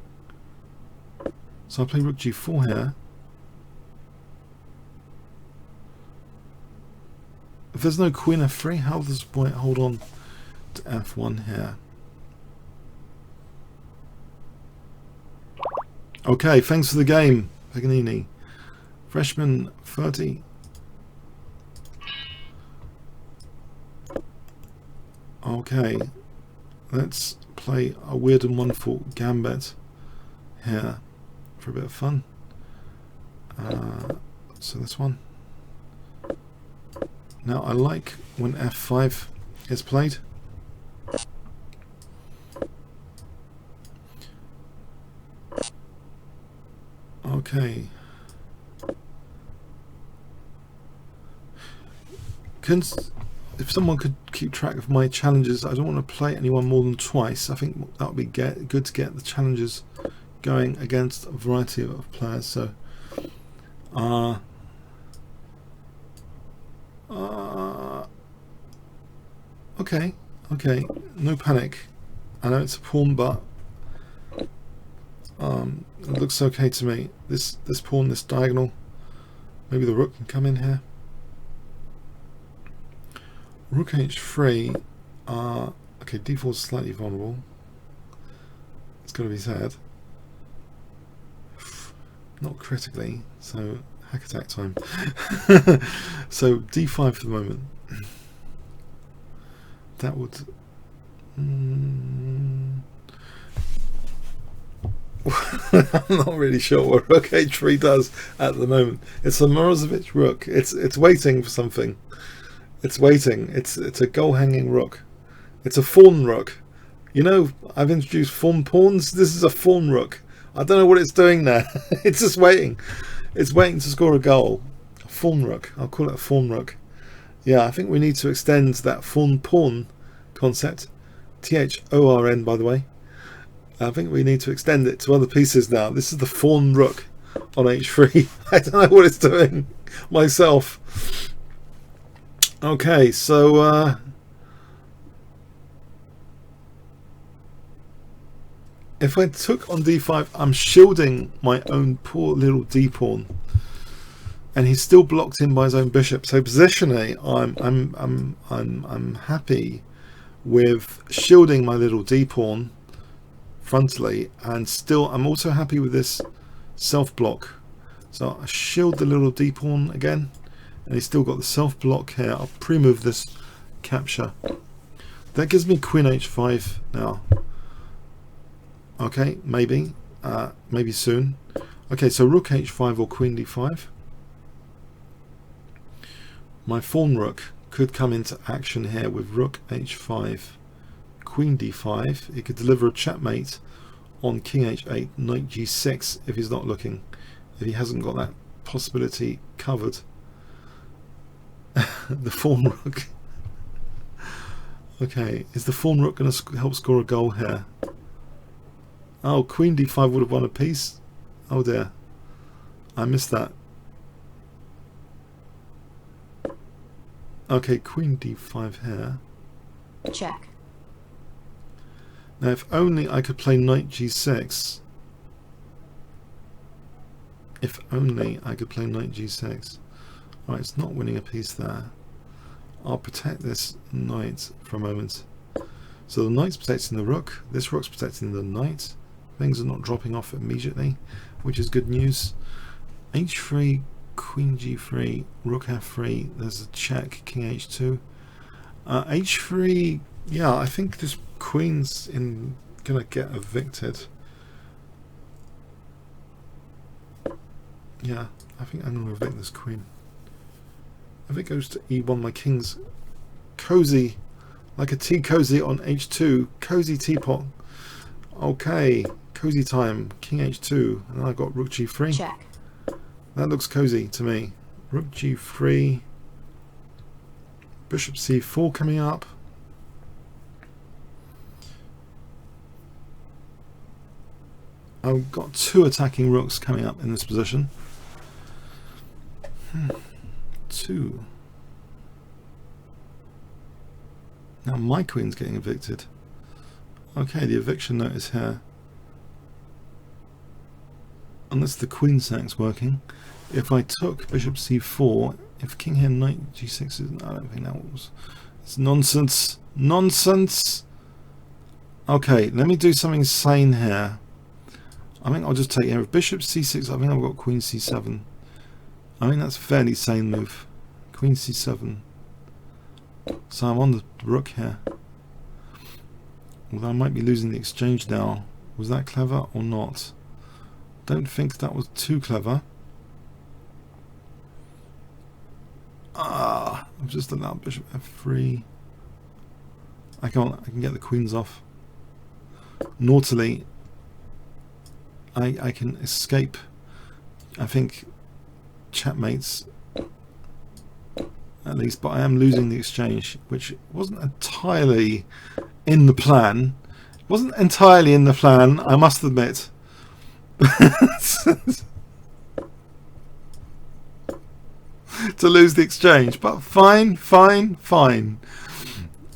So I'll play rook g4 here. If there's no queen f3, how does white hold on to f1 here? Okay, thanks for the game, Paganini. Freshman 30. Okay, let's play a weird and wonderful gambit here for a bit of fun. So this one. Now I like when f5 is played. Okay. If someone could keep track of my challenges, I don't want to play anyone more than twice. I think that would be good to get the challenges going against a variety of players. So, okay, no panic. I know it's a pawn, but it looks okay to me. This pawn, this diagonal. Maybe the rook can come in here. Rook h3. Okay, d4 is slightly vulnerable. It's got to be said. not critically, so hack attack time. So d5 for the moment. That would I'm not really sure what rook h3 does at the moment. It's a Morozovich rook. It's waiting for something. It's waiting. It's a goal hanging rook. It's a fawn rook. You know, I've introduced fawn pawns. This is a fawn rook. I don't know what it's doing there. It's just waiting. It's waiting to score a goal. A fawn rook. I'll call it a fawn rook. Yeah, I think we need to extend that fawn pawn concept. THORN, by the way. I think we need to extend it to other pieces now. This is the fawn rook on h3. I don't know what it's doing myself. Okay, so if I took on d5, I'm shielding my own poor little d pawn, and he's still blocked in by his own bishop. So positionally, I'm happy with shielding my little d pawn frontally, and still I'm also happy with this self block. So I shield the little d pawn again, and he's still got the self block here. I'll pre-move this capture. That gives me queen h5 now. Okay, maybe soon. Okay, so rook h5 or queen d5. My fawn rook could come into action here with rook h5, queen d5. It could deliver a checkmate on king h8, knight g6 if he's not looking, if he hasn't got that possibility covered. The fawn rook. Okay, is the fawn rook going to help score a goal here? Oh, queen d5 would have won a piece. Oh dear, I missed that. Okay, queen d5 here. Check. Now, if only I could play knight g6. If only I could play knight g6. Alright, it's not winning a piece there. I'll protect this knight for a moment. So the knight's protecting the rook. This rook's protecting the knight. Things are not dropping off immediately, which is good news. h3, queen g3, rook f3. There's a check, king h2. h3, yeah, I think this queen's gonna get evicted. Yeah, I think I'm gonna evict this queen. If it goes to e1, my king's cozy, like a tea cozy on h2. Cozy teapot. Okay, cozy time. King h2, and I got rook g3. Check. That looks cozy to me. Rook g3, bishop c4 coming up. I've got two attacking rooks coming up in this position. Two. Now my queen's getting evicted. Okay, the eviction notice here. Unless the queen sack's working. If I took bishop c4, if king here knight g6 is, I don't think that was. It's nonsense. Nonsense. Okay, let me do something sane here. I think I'll just take here. If bishop c6, I think I've got queen c7. I think that's a fairly sane move. Queen c7. So I'm on the rook here. Although I might be losing the exchange now. Was that clever or not? Don't think that was too clever. I've just allowed bishop f3. I can get the queens off. Naughtily, I can escape. I think checkmates at least, but I am losing the exchange, which wasn't entirely in the plan. It wasn't entirely in the plan, I must admit. To lose the exchange, but fine.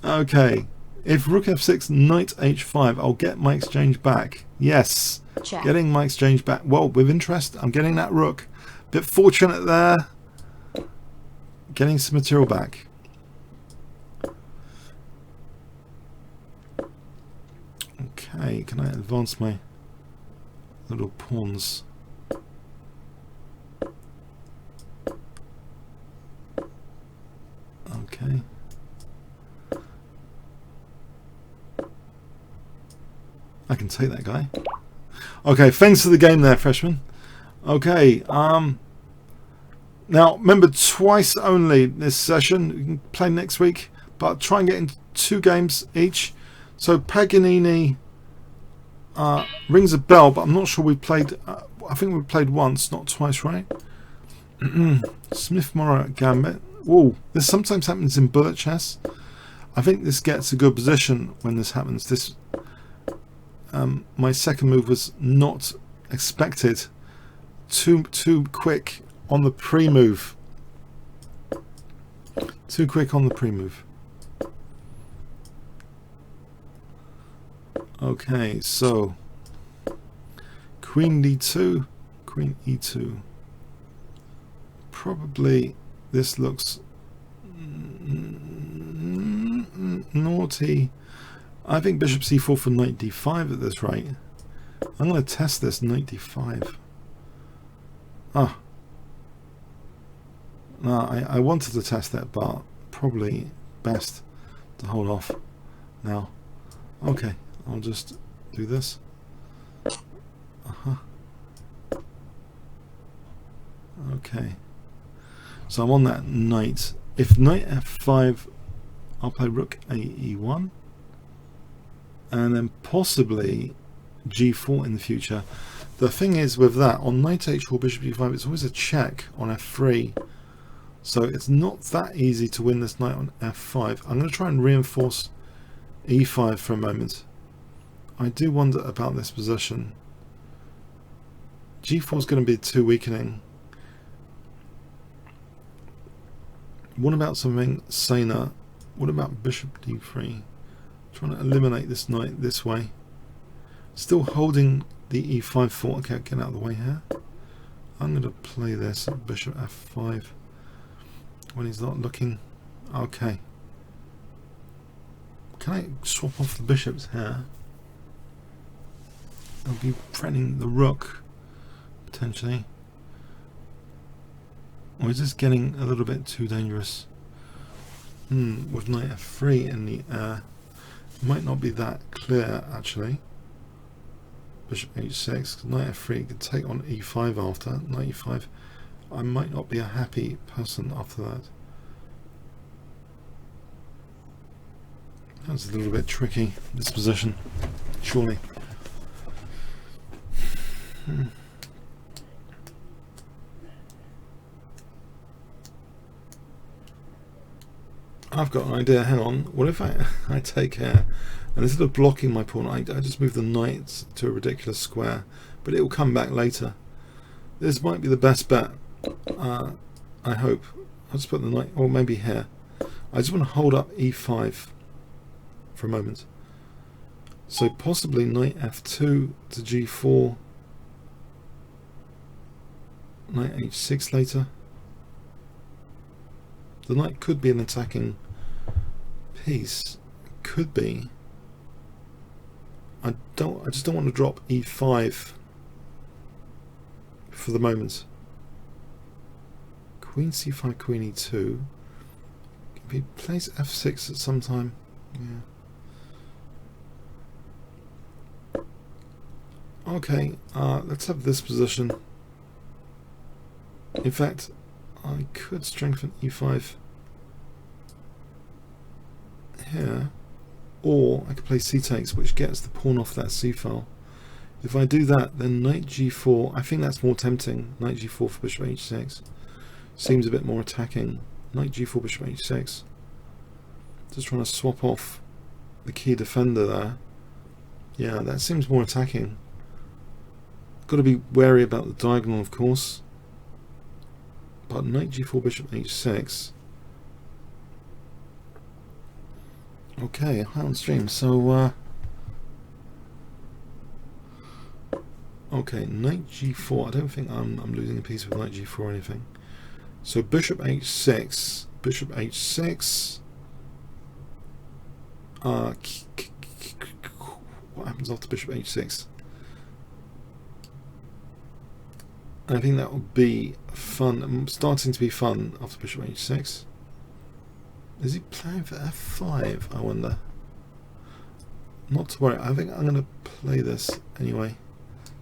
Okay, if rook f6, knight h5, I'll get my exchange back. Yes, Check. Getting my exchange back. Well, with interest, I'm getting that rook. Bit fortunate there. Getting some material back. Okay, can I advance my little pawns? I can take that guy. Okay, thanks for the game there, freshman. Okay, now remember, twice only this session. You can play next week, but try and get into 2 games each. So Paganini rings a bell, but I'm not sure we played. I think we played once, not twice, right? Smith Morrow at Gambit. Whoa, this sometimes happens in bullet chess. I think this gets a good position when this happens. This my second move was not expected. Too quick on the pre-move. Too quick on the pre-move. Okay, so Queen D2, Queen E2. Probably this looks naughty. I think Bishop C4 for Knight D5 at this rate. I'm going to test this Knight D5. Ah. No, I wanted to test that, but probably best to hold off now. Okay, I'll just do this. Okay. So I'm on that knight. If Knight F5, I'll play Rook A E1. And then possibly G4 in the future. The thing is with that, on Knight H4, Bishop G5, it's always a check on F3. So it's not that easy to win this knight on F5. I'm going to try and reinforce E5 for a moment. I do wonder about this position. G4 is going to be too weakening. What about something saner? What about Bishop D3? Trying to eliminate this knight this way. Still holding the E5 fort. Okay, get out of the way here. I'm going to play this at Bishop F5 when he's not looking. Okay. Can I swap off the bishops here? I'll be threatening the rook potentially. Or is this getting a little bit too dangerous? With Knight F3 in the air. Might not be that clear actually. Bishop H6, Knight F3 could take on E5 after. Knight E5. I might not be a happy person after that. That's a little bit tricky, this position, surely. I've got an idea, hang on. What if I take here, and instead of blocking my pawn, I just move the knight to a ridiculous square, but it will come back later. This might be the best bet, I hope. I'll just put the knight, or maybe here. I just want to hold up E5 for a moment. So possibly Knight F2 to G4, Knight H6 later. The knight could be an attacking piece. Could be. I just don't want to drop E5 for the moment. Queen C5, Queen E2. If he plays F6 at some time, yeah. Okay, let's have this position. In fact, I could strengthen E5 here, or I could play C takes, which gets the pawn off that C file. If I do that, then Knight G4, I think that's more tempting. Knight G4 for Bishop H6 seems a bit more attacking. Knight G4, Bishop H6. Just trying to swap off the key defender there. Yeah, that seems more attacking. Got to be wary about the diagonal, of course. But Knight G4, Bishop H6. Okay, high on stream. So, okay, Knight G4. I don't think I'm losing a piece with Knight G4 or anything. So Bishop H6, Bishop H6. What happens after Bishop H6? I think that will be fun. Starting to be fun after Bishop H6. Is he playing for F5? I wonder. Not to worry. I think I'm going to play this anyway.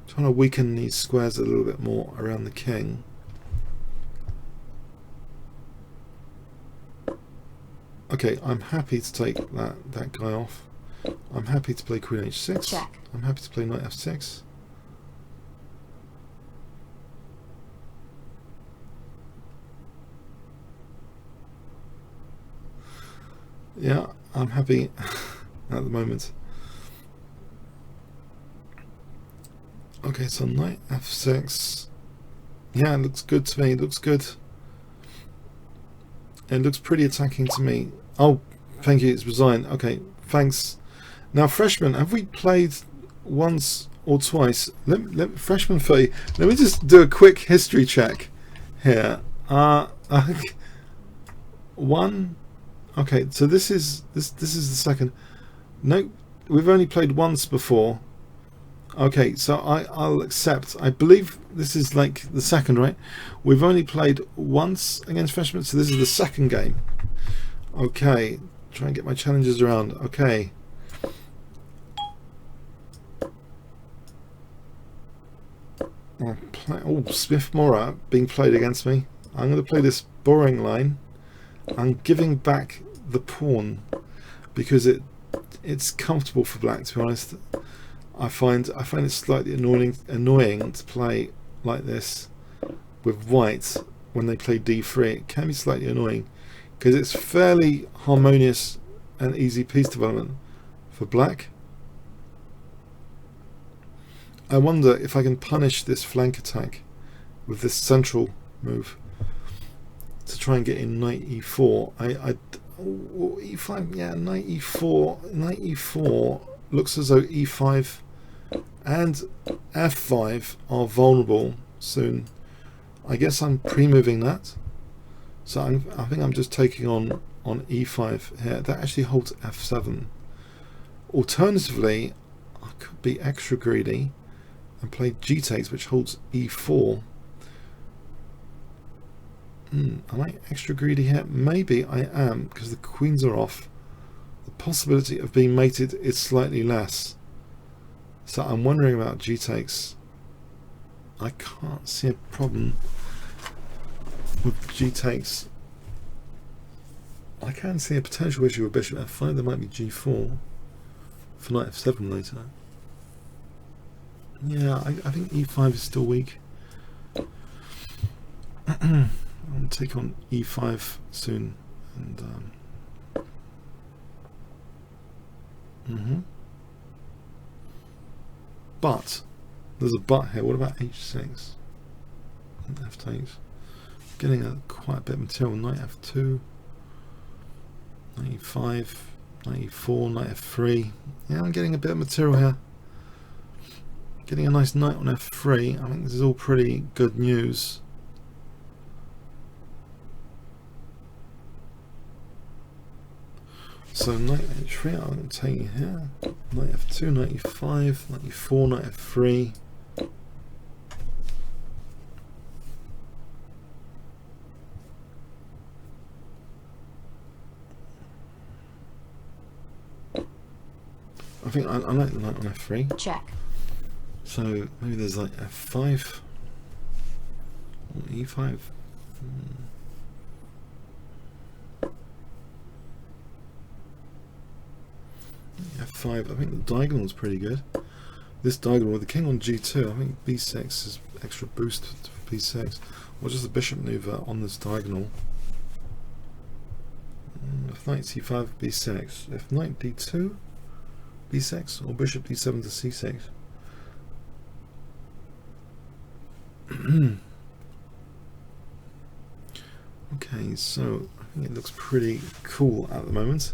Trying to weaken these squares a little bit more around the king. Okay, I'm happy to take that guy off. I'm happy to play queen h6. Check. I'm happy to play knight f6. Yeah, I'm happy at the moment. Okay, so knight f6. Yeah, it looks good to me. It looks good. It looks pretty attacking to me. Oh, thank you. It's resigned. Okay, thanks. Now, freshman, have we played once or twice? Freshman 30. Let me just do a quick history check here. One. Okay, so this is the second. No, we've only played once before. Okay, so I'll accept. I believe this is like the second, right? We've only played once against freshmen, so this is the second game. Okay, try and get my challenges around. Okay. Oh, Smith Mora being played against me. I'm going to play this boring line. I'm giving back the pawn because it's comfortable for black, to be honest. I find it slightly annoying to play like this with white when they play d3. It can be slightly annoying because it's fairly harmonious and easy piece development for black. I wonder if I can punish this flank attack with this central move to try and get in knight e4. E5, yeah, knight e4 looks as though e5 and f5 are vulnerable soon. I guess I'm pre-moving that, so I think I'm just taking on e5 here. That actually holds f7. Alternatively, I could be extra greedy and play g takes, which holds e4. Am I extra greedy here? Maybe I am, because the queens are off. The possibility of being mated is slightly less. So I'm wondering about g takes. I can't see a problem with g takes. I can see a potential issue with bishop f5. There might be g4 for knight f7 later. Yeah, I think e5 is still weak. I'll take on e5 soon, and but there's a but here. What about h6 and f takes? Getting quite a bit of material. Knight f2, knight e5, knight e4, knight f3. Yeah, I'm getting a bit of material here. Getting a nice knight on f3. I think this is all pretty good news. So knight h3, I'm going to take it here. Knight f2, knight e5, knight e4, knight f3. I think I like the knight on f3. Check. So maybe there's like f5 or e5. F5, I think the diagonal is pretty good. This diagonal with the king on g2, I think b6 is extra boost for b6. Or just the bishop maneuver on this diagonal. If knight c5, b6. If knight d2, b6, or bishop d7 to c6. Okay, so I think it looks pretty cool at the moment.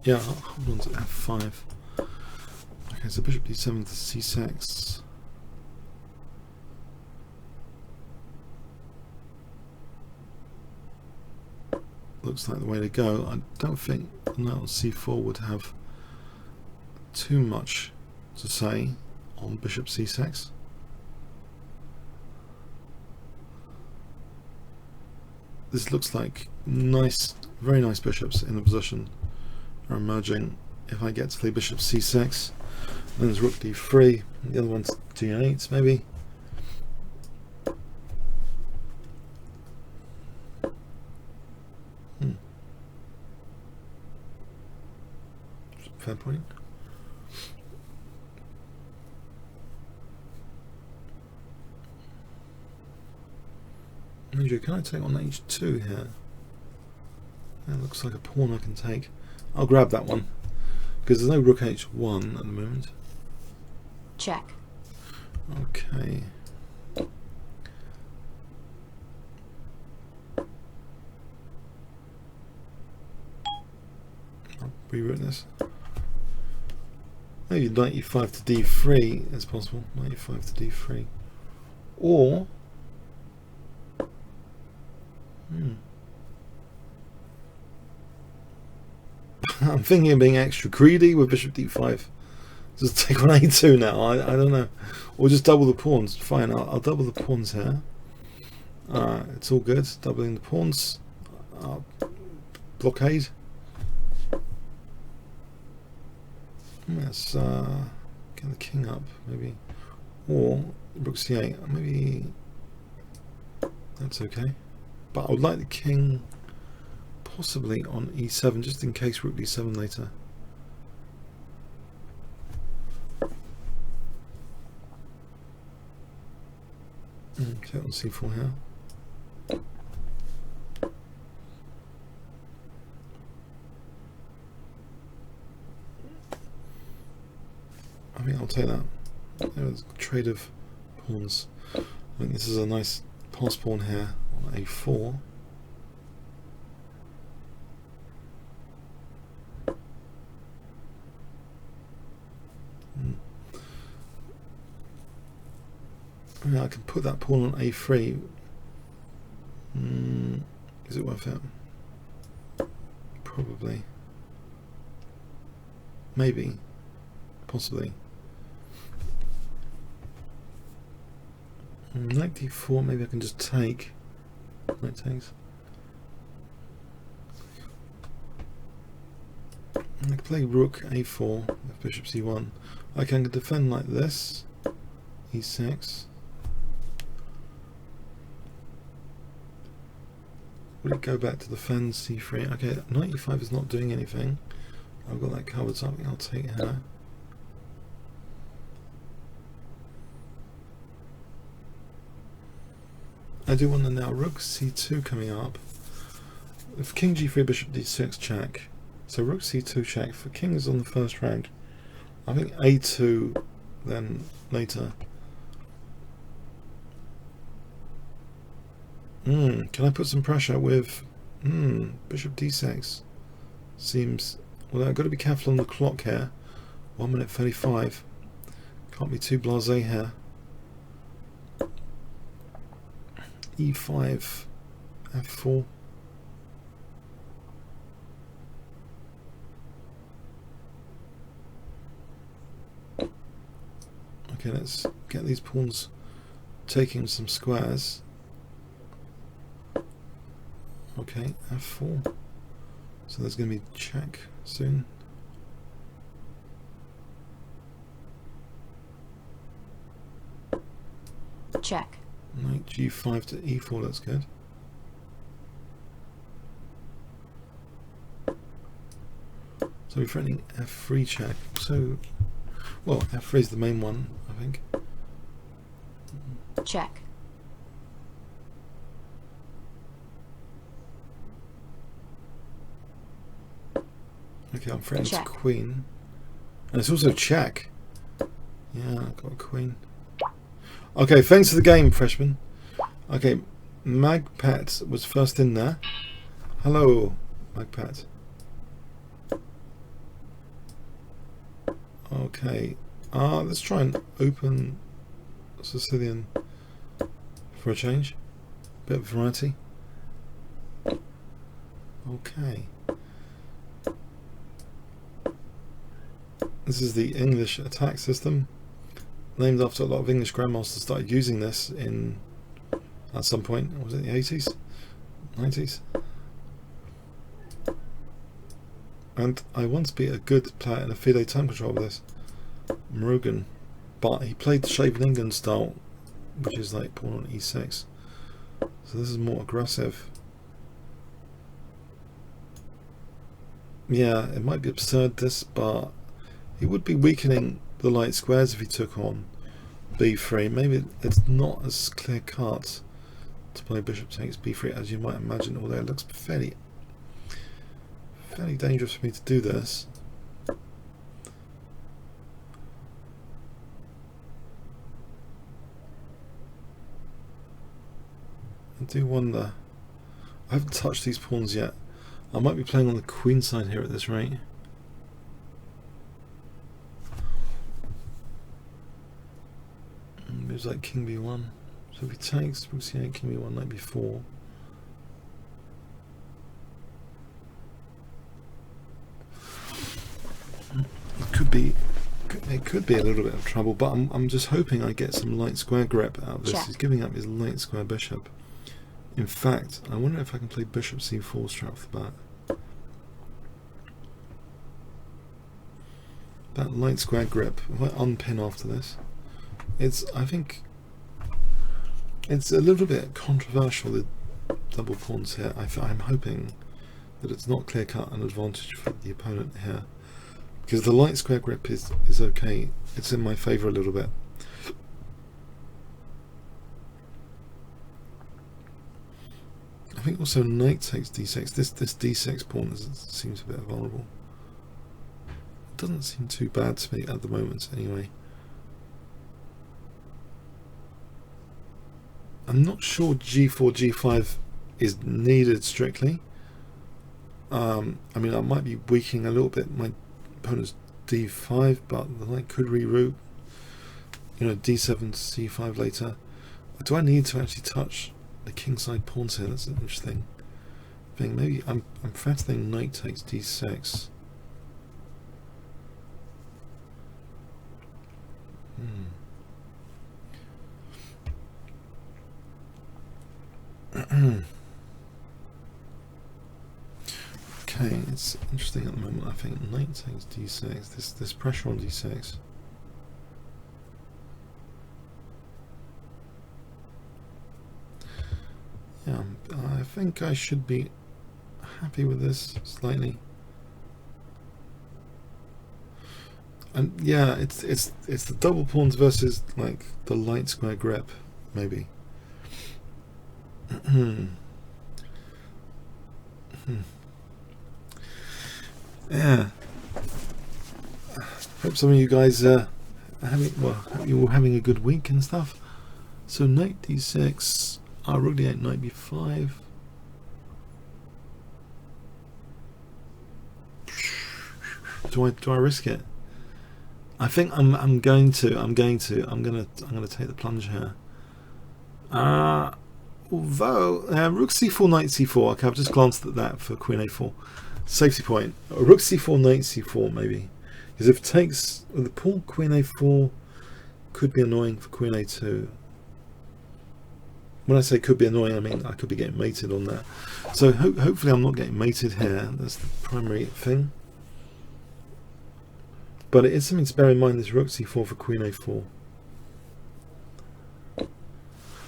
Yeah, I'll hold on to f5. Okay, so bishop d7 to c6. Looks like the way to go. I don't think knight on c4 would have too much to say on bishop c6. This looks like nice very nice bishops in the position are emerging. If I get to play bishop c6, then there's rook d3, the other one's d8 maybe. Fair point. Andrew, can I take on h2 here? That looks like a pawn I can take. I'll grab that one because there's no rook h1 at the moment. Check. Okay. I'll rewrite this. Maybe knight e5 to d3 is possible. Knight e5 to d3. Or I'm thinking of being extra greedy with bishop d5. Just take on a2 now. I don't know. Or just double the pawns. Fine, I'll double the pawns here. It's all good. Doubling the pawns. Blockade. Let's get the king up, maybe. Or rook c8. Maybe that's okay. But I would like the king possibly on e7, just in case rook d7 later. Okay, on c4 here. I think I'll take that. There's a trade of pawns. I think this is a nice pass pawn here on a4. Yeah, I can put that pawn on a3. Is it worth it? Probably. Maybe. Possibly. Knight d4, maybe I can just take. Knight takes. I can play rook a4 with bishop c1. I can defend like this. e6. Will it go back to defend c3? Okay, knight e5 is not doing anything. I've got that covered, so I think I'll take her. I do want to now rook c2 coming up. If king g3, bishop d6 check. So rook c2 check. For kings on the first rank, I think a2 then later. Can I put some pressure with bishop d6? Seems, well, I've got to be careful on the clock here. 1 minute 35. Can't be too blasé here. e5, f4. Okay, let's get these pawns taking some squares. Okay, f4. So there's going to be check soon. Check. Knight g5 to e4, that's good. So we're threatening f3 check. So, well, f3 is the main one, I think. Check. Okay, I'm threatening Check. queen. And it's also check. Yeah, I've got a queen. Okay, thanks for the game, freshman. Okay, Magpat was first in there. Hello, Magpat. Okay, let's try and open Sicilian for a change. Bit of variety. Okay. This is the English attack system, named after a lot of English grandmasters started using this in at some point. Was it the 80s, 90s? And I once beat a good player in a FIDE time control with this, Murugan, but he played the Shaven England style, which is like pawn on e6. So this is more aggressive. Yeah, it might be absurd this, but he would be weakening the light squares if he took on b3. Maybe it's not as clear cut to play bishop takes b3 as you might imagine, although it looks fairly dangerous for me to do this. I do wonder. I haven't touched these pawns yet. I might be playing on the queen side here at this rate. Moves like king b1. So if he takes, rook c8, king b1, knight b4. It could be a little bit of trouble, but I'm just hoping I get some light square grip out of this. Check. He's giving up his light square bishop. In fact, I wonder if I can play bishop c4 straight off the bat. That light square grip, if I unpin after this, I think it's a little bit controversial, the double pawns here. I'm hoping that it's not clear cut an advantage for the opponent here, because the light square grip is okay. It's in my favour a little bit. I think also knight takes d6. This d6 pawn seems a bit vulnerable. It doesn't seem too bad to me at the moment anyway. I'm not sure g4, g5 is needed strictly. I mean, I might be weakening a little bit my opponent's d5, but the knight could reroute. You know, d7 to c5 later. Do I need to actually touch the kingside pawns here? That's an interesting thing. Maybe I'm fattening knight takes d6. Okay, it's interesting at the moment. I think knight takes d6. This pressure on d6. Yeah, I think I should be happy with this slightly. And yeah, it's the double pawns versus like the light square grip, maybe. Yeah. Hope some of you guys are hope you're all having a good week and stuff. So knight d6, rook d8, knight b5. Do I risk it? I think I'm going to take the plunge here. Although rook c4, knight c4. Okay, I've just glanced at that for queen a4. Safety point. Rook c4, knight c4 maybe. Because if it takes the pawn queen a4 could be annoying for queen a2. When I say could be annoying, I mean I could be getting mated on that. So hopefully I'm not getting mated here. That's the primary thing. But it is something to bear in mind, this rook c4 for queen a4.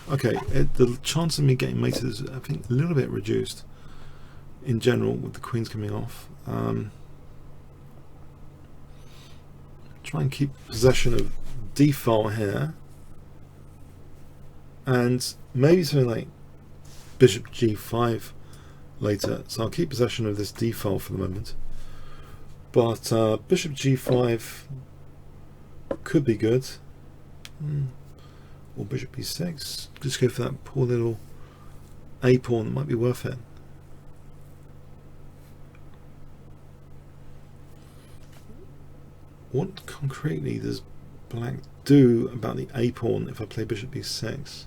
Okay, the chance of me getting mated is, I think, a little bit reduced in general with the queens coming off. Try and keep possession of d file here, and maybe something like bishop g5 later. So I'll keep possession of this d file for the moment. But bishop g5 could be good. Or bishop b6. Just go for that poor little a pawn. That might be worth it. What concretely does black do about the a pawn if I play bishop b6?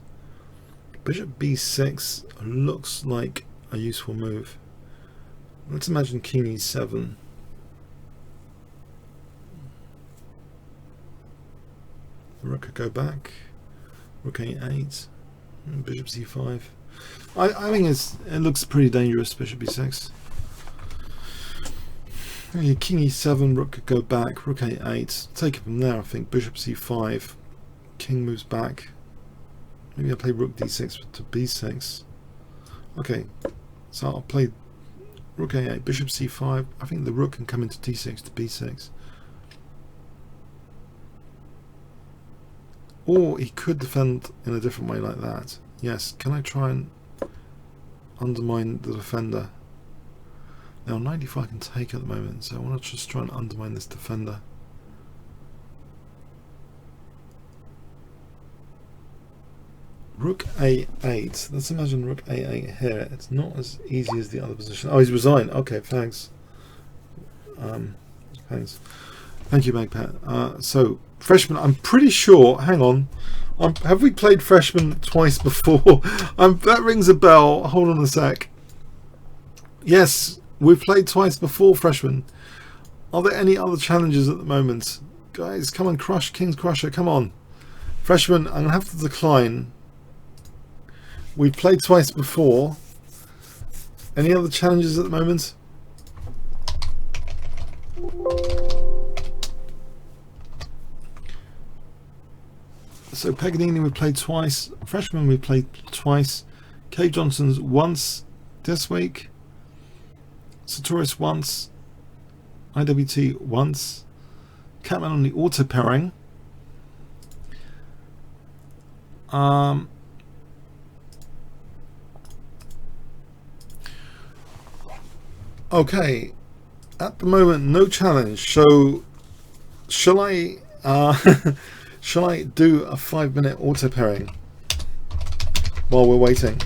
Bishop b6 looks like a useful move. Let's imagine king e7. The rook could go back. Rook a8. Bishop c5. I think it looks pretty dangerous, bishop b6. Okay, king e7, rook could go back, rook a8, take it from there I think, bishop c5, king moves back, maybe I play rook d6 to b6. Okay, so I'll play rook a8, bishop c5, I think the rook can come into d6 to b6. Or he could defend in a different way like that. Yes, can I try and undermine the defender? Now 95 I can take at the moment, so I want to just try and undermine this defender. Rook a8. Let's imagine rook a8 here. It's not as easy as the other position. Oh, he's resigned. Okay, thanks. Thanks. Thank you, Magpat. So, freshman, I'm pretty sure, hang on. Have we played freshman twice before? That rings a bell. Hold on a sec. Yes, we've played twice before, freshman. Are there any other challenges at the moment? Guys, come on, crush Kingscrusher, come on. Freshman, I'm going to have to decline. We've played twice before. Any other challenges at the moment? So Paganini we played twice, Freshman we played twice, Cave Johnson's once this week, Sartorius once, IWT once, Catman on the auto pairing. Okay, at the moment no challenge, so shall I shall I do a 5-minute auto pairing while we're waiting?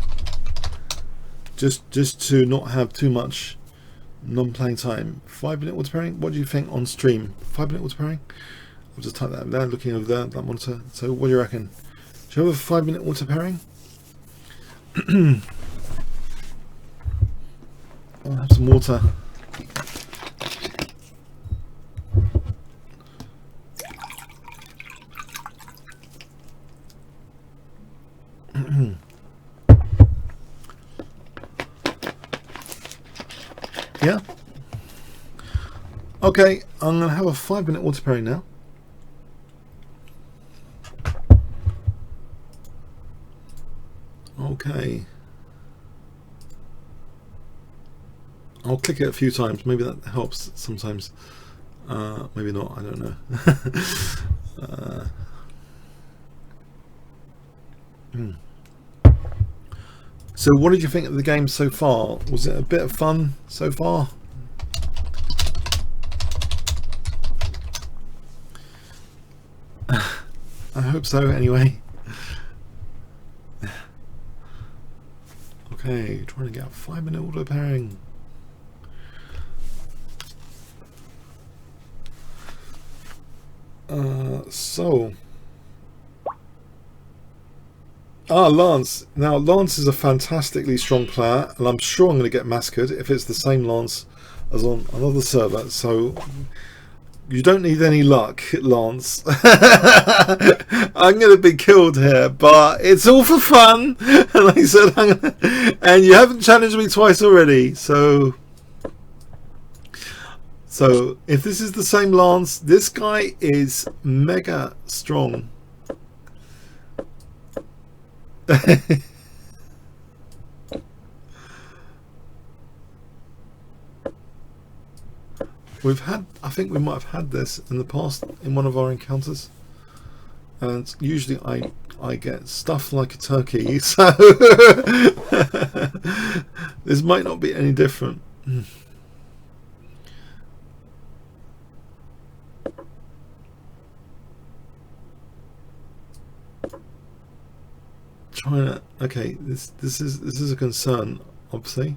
Just to not have too much non-playing time. 5-minute auto pairing. What do you think on stream? 5-minute auto pairing. I'll just type that there. Looking over there, that monitor. So what do you reckon? Do you have a 5-minute auto pairing? I'll have some water. Yeah. Okay, I'm going to have a 5-minute auto pairing now. Okay. I'll click it a few times. Maybe that helps sometimes. Maybe not. I don't know. So what did you think of the game so far? Was it a bit of fun so far? I hope so anyway. Okay, trying to get a 5-minute auto pairing. Lance. Now, Lance is a fantastically strong player, and I'm sure I'm going to get massacred if it's the same Lance as on another server. So, you don't need any luck, Lance. I'm going to be killed here, but it's all for fun. And like I said, and you haven't challenged me twice already, so if this is the same Lance, this guy is mega strong. I think we might have had this in the past in one of our encounters, and usually I get stuffed like a turkey, so this might not be any different. Trying to, okay, this is a concern, obviously.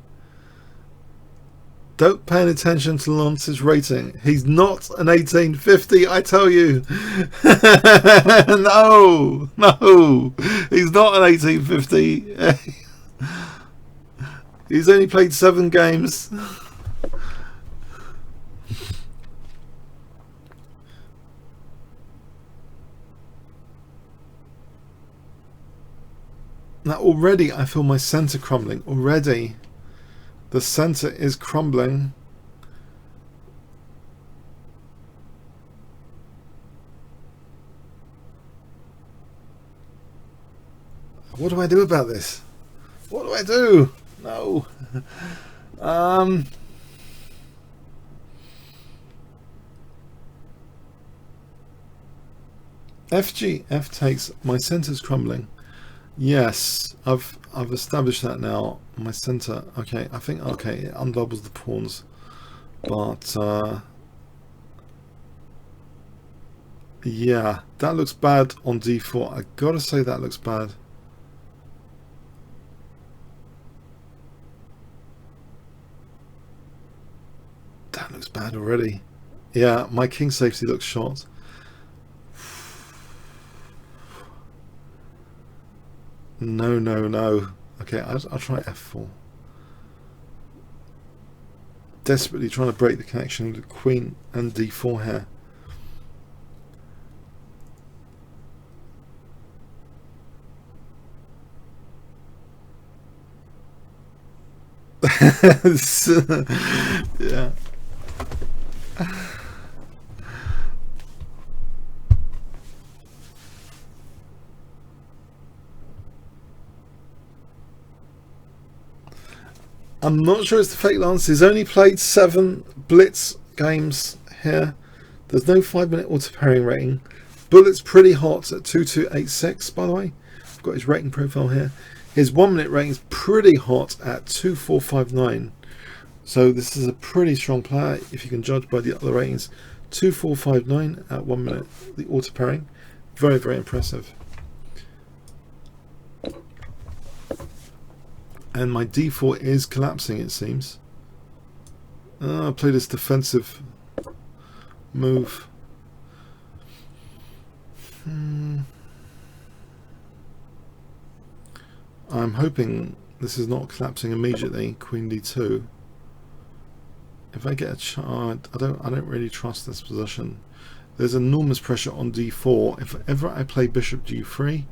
Don't pay any attention to Lance's rating. He's not an 1850, I tell you. No, he's not an 1850. He's only played 7 games. Now already I feel my center crumbling. Already the center is crumbling. What do I do about this? What do I do? No. FG. F takes. My center's crumbling. Yes, I've established that now. My center. Okay, I think okay, it undoubles the pawns, but yeah, that looks bad on d4. I gotta say that looks bad. That looks bad already. Yeah, my king safety looks shot. No, no, no. Okay, I'll try f4. Desperately trying to break the connection with queen and d4 here. Yeah. I'm not sure it's the fake lance. He's only played 7 Blitz games here. There's no 5-minute auto pairing rating. Bullet's pretty hot at 2286, by the way. I've got his rating profile here. His 1-minute rating is pretty hot at 2459. So this is a pretty strong player if you can judge by the other ratings. 2459 at 1 minute. The auto pairing. Very, very impressive. And my d4 is collapsing, it seems. I played this defensive move. I'm hoping this is not collapsing immediately. Queen d2. If I get a chart, I don't really trust this position. There's enormous pressure on d4. If ever I play bishop g3,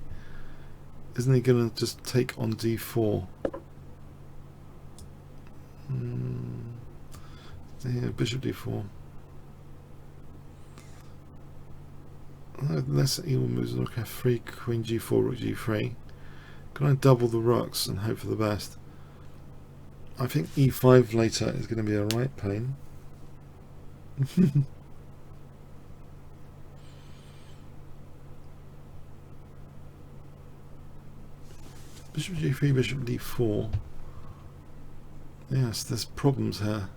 isn't he gonna just take on d4? Yeah, bishop d4. Less evil moves. Rook f3, queen g4, rook g3. Can I double the rooks and hope for the best? I think e5 later is going to be a right pain. Bishop g3, bishop d4. Yes, there's problems here.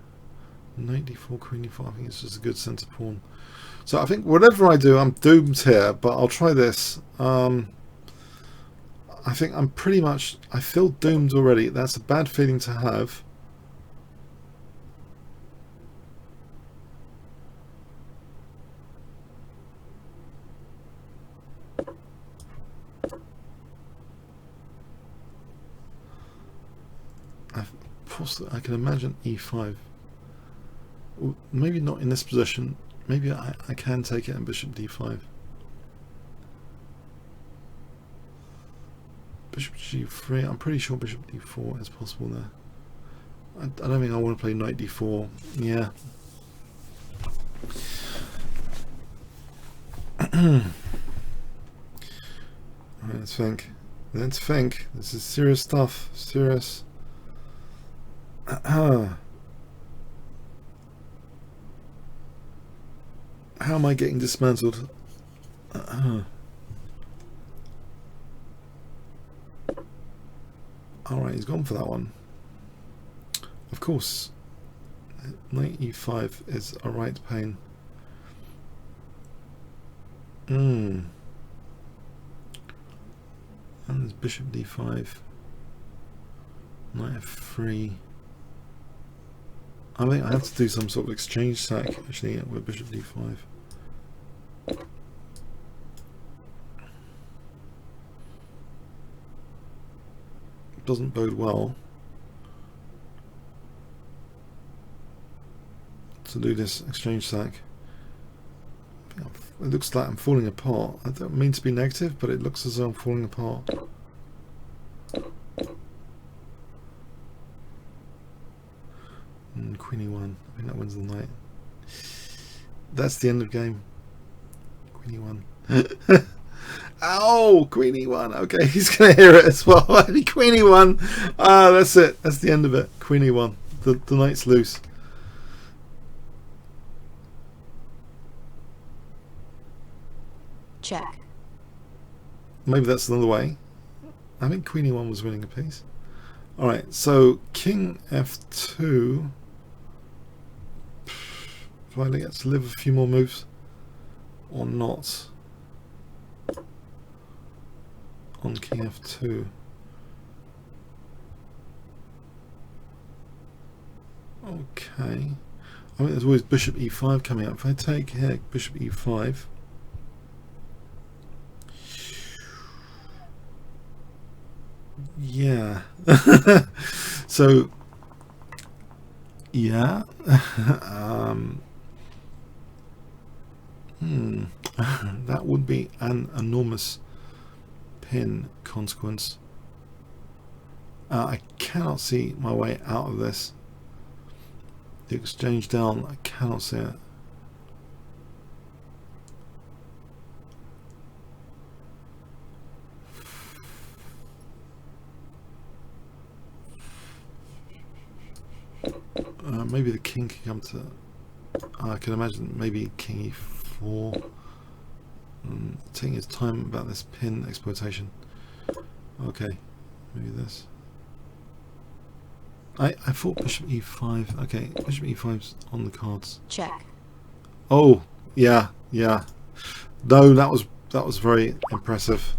Knight d4, queen d4. I think it's just a good centre pawn. So I think whatever I do, I'm doomed here. But I'll try this. I think I'm pretty much. I feel doomed already. That's a bad feeling to have. I can imagine e5. Well, maybe not in this position. Maybe I can take it in bishop d5. Bishop g3. I'm pretty sure bishop d4 is possible there. I don't think I want to play knight d4. Yeah. Alright, let's think. Let's think. This is serious stuff. Serious. How am I getting dismantled? Alright, he's gone for that one. Of course. Knight e5 is a right pain. And there's bishop d5. Knight f3. I think I have to do some sort of exchange sack actually with bishop d5. Doesn't bode well to do this exchange sack. It looks like I'm falling apart. I don't mean to be negative, but it looks as though I'm falling apart. And queen e1. I think that wins the knight. That's the end of game. Queen e1. Oh, Queen E1. Okay, he's going to hear it as well. Queen E1. That's it. That's the end of it. Queen E1. The knight's loose. Check. Maybe that's another way. I think Queen E1 was winning a piece. Alright, so King F2. Do I get to live a few more moves? Or not? On King F2. Okay. I think there's always Bishop E5 coming up. If I take here Bishop E5. Yeah. So yeah. That would be an enormous pin consequence. I cannot see my way out of this. The exchange down, I cannot see it. Maybe the king can come to. I can imagine maybe King E4. Taking his time about this pin exploitation. Okay, maybe this. I thought Bishop E5. Okay, Bishop E5's on the cards. Check. Oh, yeah. No, that was very impressive.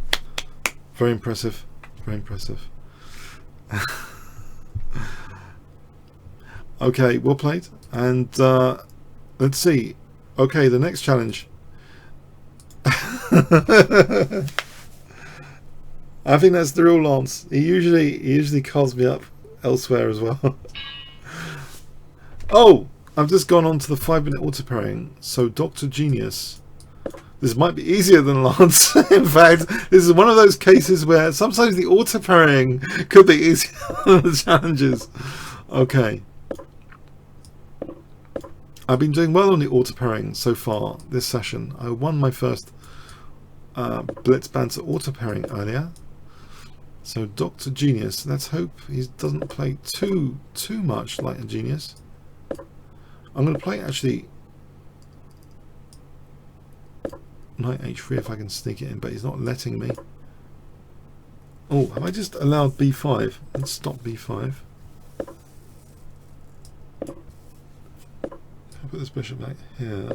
Very impressive. Very impressive. Okay, well played. And let's see. Okay, the next challenge. I think that's the real Lance. He usually calls me up elsewhere as well. Oh, I've just gone on to the 5-minute auto pairing. So Dr. Genius. This might be easier than Lance. In fact, this is one of those cases where sometimes the auto pairing could be easier than the challenges. Okay. I've been doing well on the auto pairing so far this session. I won my first Blitz Banter auto pairing earlier. So Dr. Genius, let's hope he doesn't play too much like a genius. I'm going to play actually Knight H3 if I can sneak it in, but he's not letting me. Oh, have I just allowed B5? Let's stop B5. Put this bishop back here.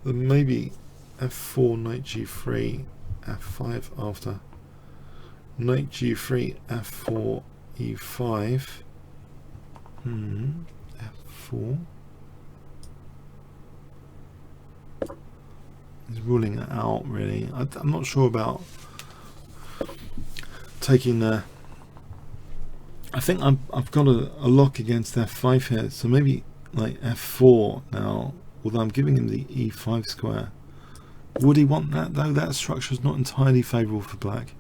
Then maybe F4, Knight G3, F5 after. Knight G3, F4, E5. F4. He's ruling it out really. I'm not sure about taking the. I think I've got a lock against F5 here, so maybe like F4 now, although I'm giving him the E5 square. Would he want that though? That structure is not entirely favourable for black.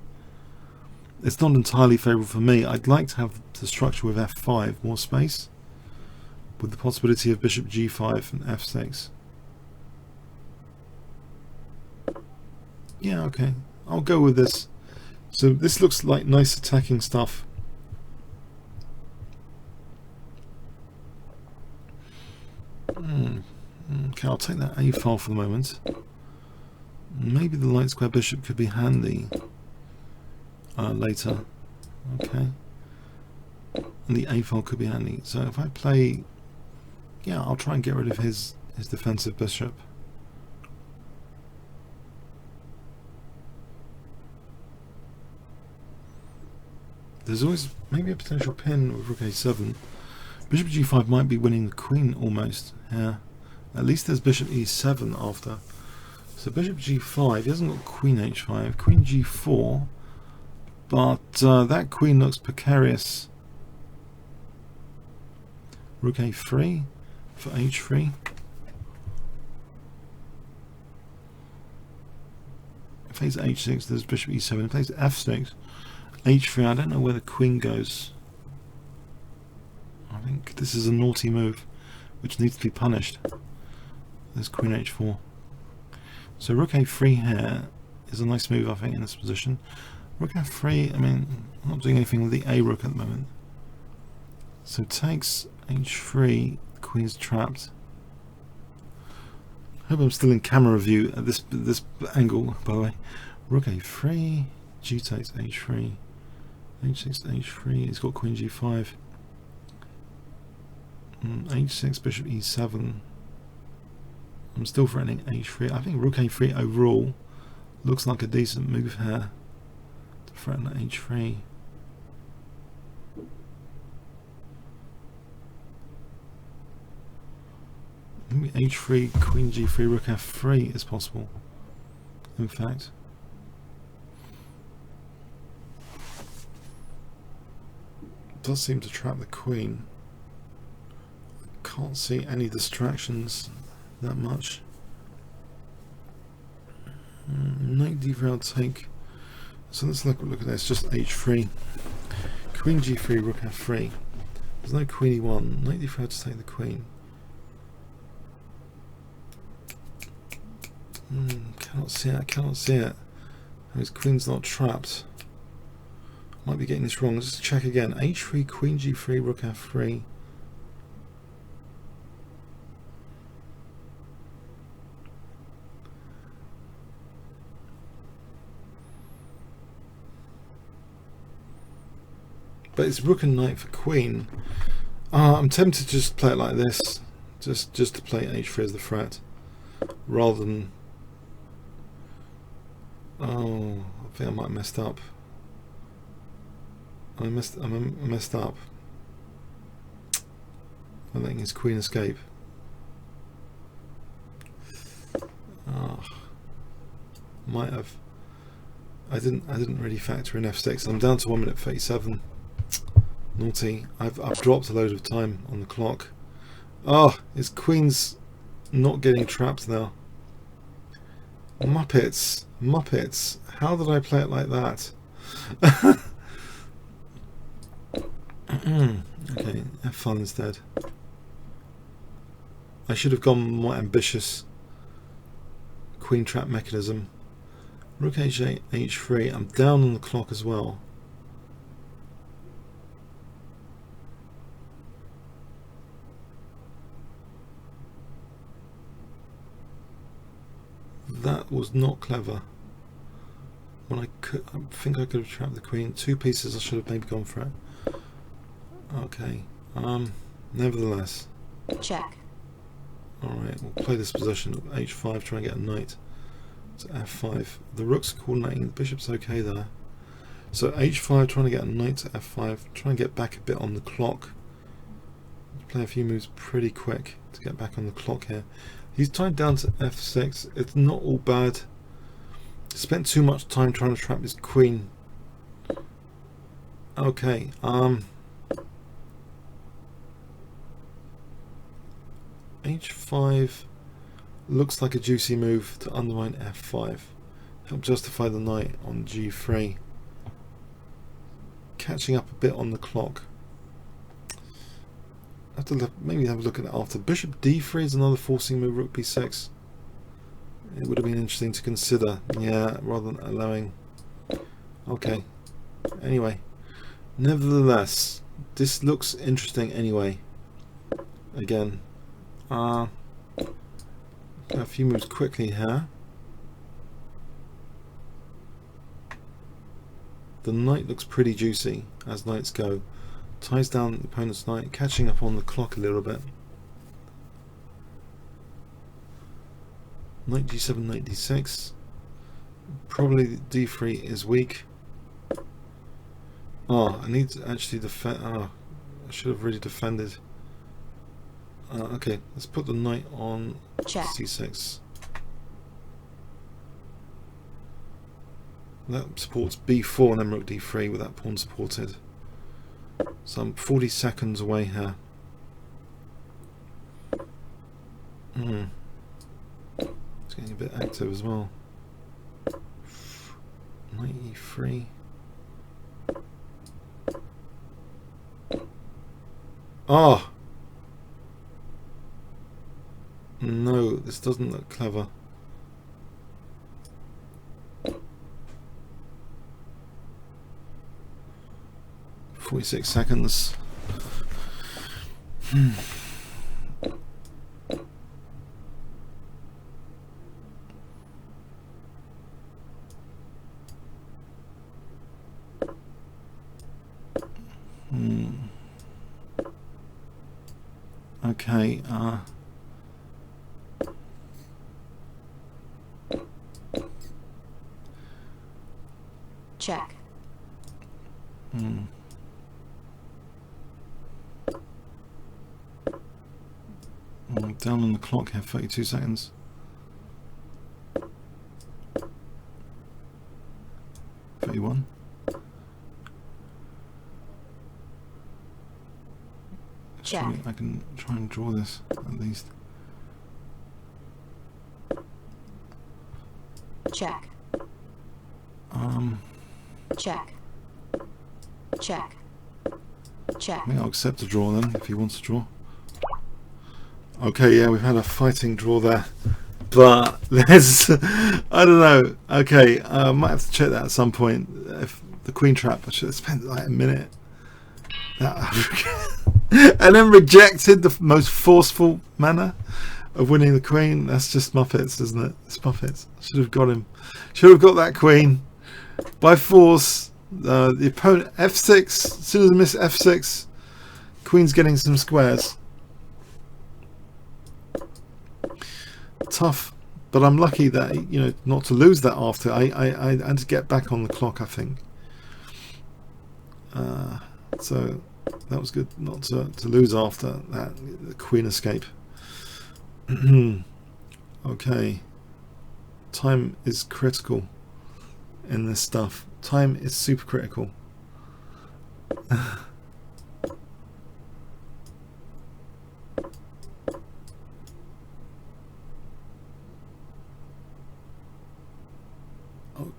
It's not entirely favourable for me. I'd like to have the structure with F5, more space, with the possibility of Bishop G5 and F6. Yeah, okay. I'll go with this. So this looks like nice attacking stuff. Okay, I'll take that A file for the moment. Maybe the light square bishop could be handy later. Okay. And the A file could be handy. So if I play, yeah, I'll try and get rid of his defensive bishop. There's always maybe a potential pin with Rook A7. Bishop G5 might be winning the queen almost. Yeah. At least there's Bishop E7 after. So Bishop G5, he hasn't got Queen H5, Queen G4, but that queen looks precarious. Rook A3 for H3. If he plays H6, there's Bishop E7. If he plays F6, H3, I don't know where the queen goes. I think this is a naughty move, which needs to be punished. There's Queen H4. So Rook A3 here is a nice move, I think, in this position. Rook f3, I mean, I'm not doing anything with the A rook at the moment. So takes h3, the queen's trapped. I hope I'm still in camera view at this angle, by the way. Rook a3, g takes h3, h6 h3, he's got queen g5, h6 bishop e7. I'm still threatening h3. I think rook a3 overall looks like a decent move here to threaten h3. Maybe h3, queen g3, rook f3 is possible, in fact. It does seem to trap the queen. I can't see any distractions that much. Knight d3, I'll take. So let's look at this, just h3. Queen g3, rook f3. There's no queen e1. Knight d3 to take the queen. Cannot see it, cannot see it. His queen's not trapped. Might be getting this wrong. Let's just check again. h3, queen g3, rook f3. But it's rook and knight for queen. I'm tempted to just play it like this. Just to play h3 as the threat. Rather than... Oh, I think I might have messed up. I messed up. I'm letting his queen escape. Oh, might have. I didn't really factor in f6. I'm down to 1 minute 37. Naughty. I've dropped a load of time on the clock. Oh, his queen's not getting trapped now. Muppets. Muppets. How did I play it like that? Okay, f5 instead. I should have gone more ambitious. Queen trap mechanism. Rook h8, h3. I'm down on the clock as well. That was not clever. When I think I could have trapped the queen. 2 pieces, I should have maybe gone for it. Okay. Nevertheless. Check. Alright, we'll play this position. h5, try and get a knight to f5. The rook's coordinating, the bishop's okay there. So h5, trying to get a knight to f5, try and get back a bit on the clock. Play a few moves pretty quick to get back on the clock here. He's tied down to f6. It's not all bad. Spent too much time trying to trap his queen. Okay, h5 looks like a juicy move to undermine f5. Help justify the knight on g3. Catching up a bit on the clock. I have to maybe have a look at it after. Bishop d3 is another forcing move. Rook b6. It would have been interesting to consider, yeah, rather than allowing. Okay. Anyway, nevertheless, this looks interesting anyway. Again, a few moves quickly here. The knight looks pretty juicy as knights go. Ties down the opponent's knight, catching up on the clock a little bit. Knight g7, knight d6. Probably d3 is weak. Oh, I need to actually defend. Oh, I should have really defended. Okay, let's put the knight on c6. That supports b4 and then rook d3 with that pawn supported. So I'm 40 seconds away here. It's getting a bit active as well. Knight e3. Oh! No, this doesn't look clever. 46 seconds. Okay, Check. Down on the clock here, 32 seconds. $31. Check. Surely I can try and draw this at least. Check. Check. Check. Check. I think I'll accept a draw then, if he wants to draw. Okay, yeah, we've had a fighting draw there. But there's, I don't know. Okay, I might have to check that at some point. If the queen trap, I should have spent like a minute. And then rejected the most forceful manner of winning the queen. That's just Muppets, isn't it? It's Muppets. Should have got him. Should have got that queen by force. The opponent f6. As soon as I miss f6, queen's getting some squares. Tough, but I'm lucky that, you know, not to lose that after. I had to get back on the clock, I think. So that was good not to lose after that the queen escape. Okay, time is critical in this stuff. Time is super critical.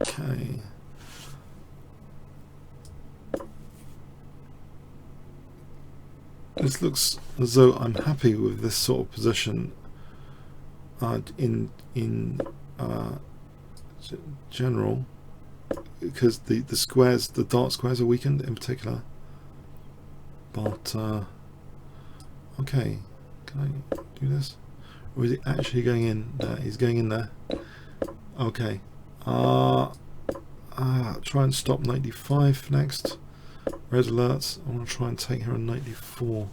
Okay. This looks as though I'm happy with this sort of position in general, because the squares, the dark squares, are weakened in particular. But okay, can I do this? Or is he actually going in there? He's going in there. Okay. Try and stop 95 next. Red alerts. I want to try and take her on 94.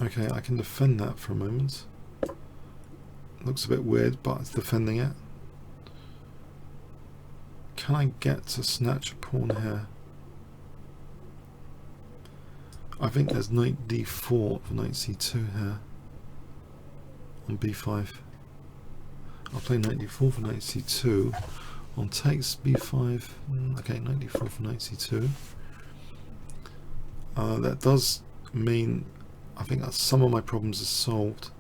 Okay, I can defend that for a moment. Looks a bit weird, but it's defending it. Can I get to snatch a pawn here? I think there's knight d4 for knight c2 here. On b5. I'll play knight d4 for knight c2. On takes b5. Okay, knight d4 for knight c2. That does mean I think that some of my problems are solved.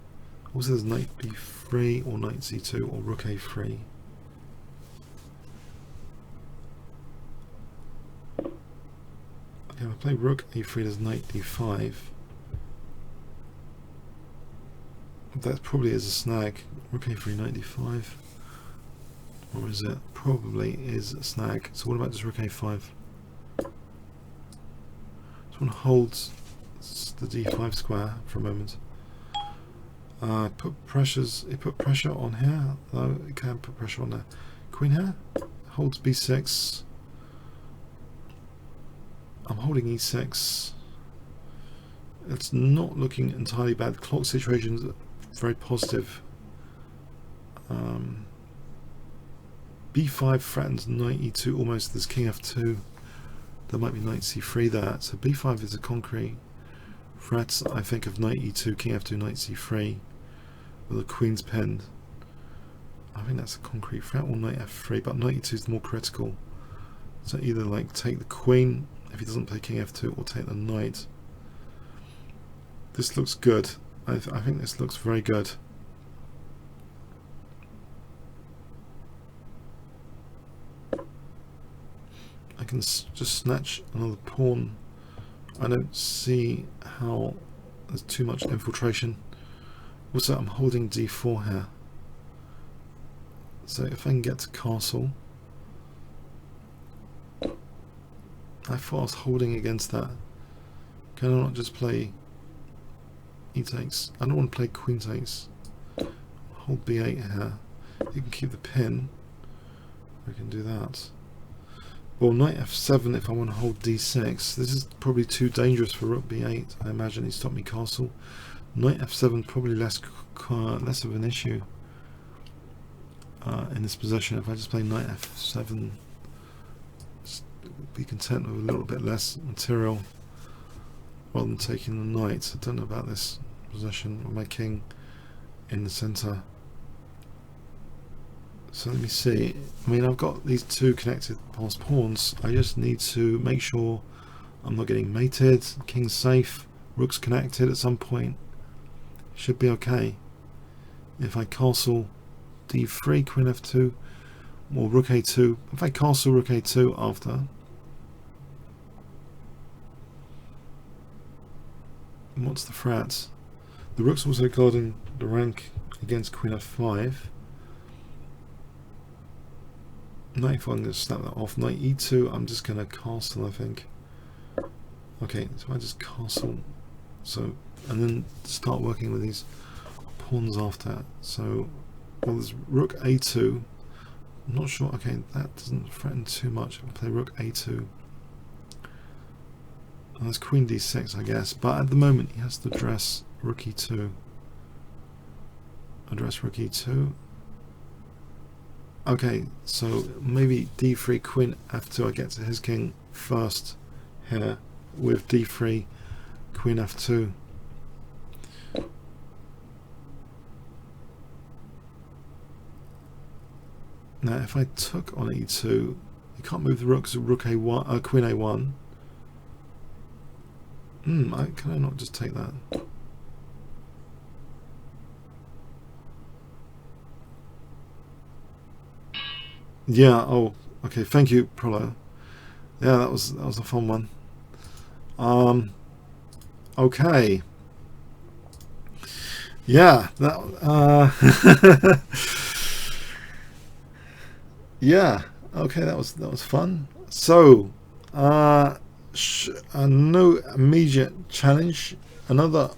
Also, there's knight b3 or knight c2 or rook a3. Okay, if I play rook a3, there's knight d5. That probably is a snag. Rook a3, knight d5. Or is it? Probably is a snag. So what about just rook a5? This one holds the d5 square for a moment. It put pressure on here, though it can put pressure on there. Queen here holds b6. I'm holding e6. It's not looking entirely bad. The clock situation is very positive. b5 threatens knight e2 almost. There's king f2. There might be knight c3 there. So b5 is a concrete threat, I think, of knight e2, king f2, knight c3 with the queen's pinned. I think that's a concrete threat, or knight f3, but knight e2 is more critical. So either like take the queen if he doesn't play king f2, or take the knight. This looks good. I think this looks very good. I can just snatch another pawn. I don't see how there's too much infiltration. Also, I'm holding d4 here. So if I can get to castle, I thought I was holding against that. Can I not just play e takes? I don't want to play queen takes. Hold b8 here. You can keep the pin. We can do that. Well, knight f7 if I want to hold d6. This is probably too dangerous for rook b8. I imagine he stopped me castle. Knight f7 probably less of an issue in this position. If I just play knight f7, just be content with a little bit less material rather than taking the knight. I don't know about this position with my king in the center. So let me see. I mean, I've got these two connected past pawns. I just need to make sure I'm not getting mated. King's safe. Rook's connected at some point. Should be okay. If I castle d3, queen f2, or rook a2. If I castle rook a2 after, what's the threat? The rook's also guarding the rank against queen f5. Knight f1, I'm going to snap that off. Knight e2, I'm just going to castle, I think. Okay, so I just castle. So, and then start working with these pawns after. So, well, there's rook a2. I'm not sure. Okay, that doesn't threaten too much. I'll play rook a2. And there's queen d6, I guess. But at the moment, he has to address rook e2. Address rook e2. Okay, so maybe d3, queen f2. I get to his king first here with d3, queen f2. Now, if I took on e2, you can't move the rook, so rook a1, queen a1. Can I not just take that? Yeah. Oh, okay. Thank you, Prolo. Yeah, that was a fun one. Okay. Yeah. That. Yeah. Okay. That was fun. So, no immediate challenge. Another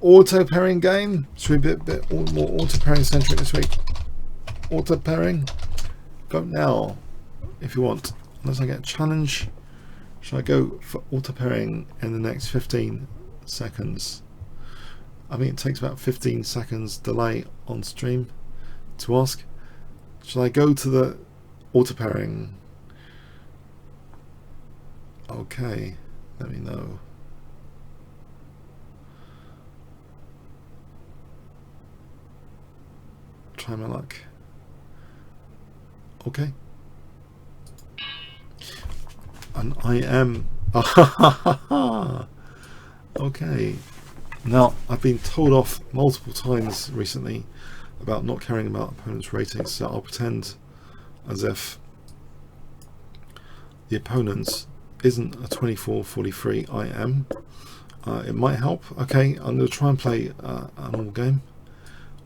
auto pairing game. Should we be a bit more auto pairing centric this week? Auto pairing. Go now if you want. Unless I get a challenge. Should I go for auto pairing in the next 15 seconds? I mean, it takes about 15 seconds delay on stream to ask. Shall I go to the auto pairing? Okay, let me know. Try my luck. Okay. And I am. Okay. Now, I've been told off multiple times recently about not caring about opponents' ratings, so I'll pretend as if the opponent isn't a 24-43 I am. It might help. Okay, I'm going to try and play a normal game.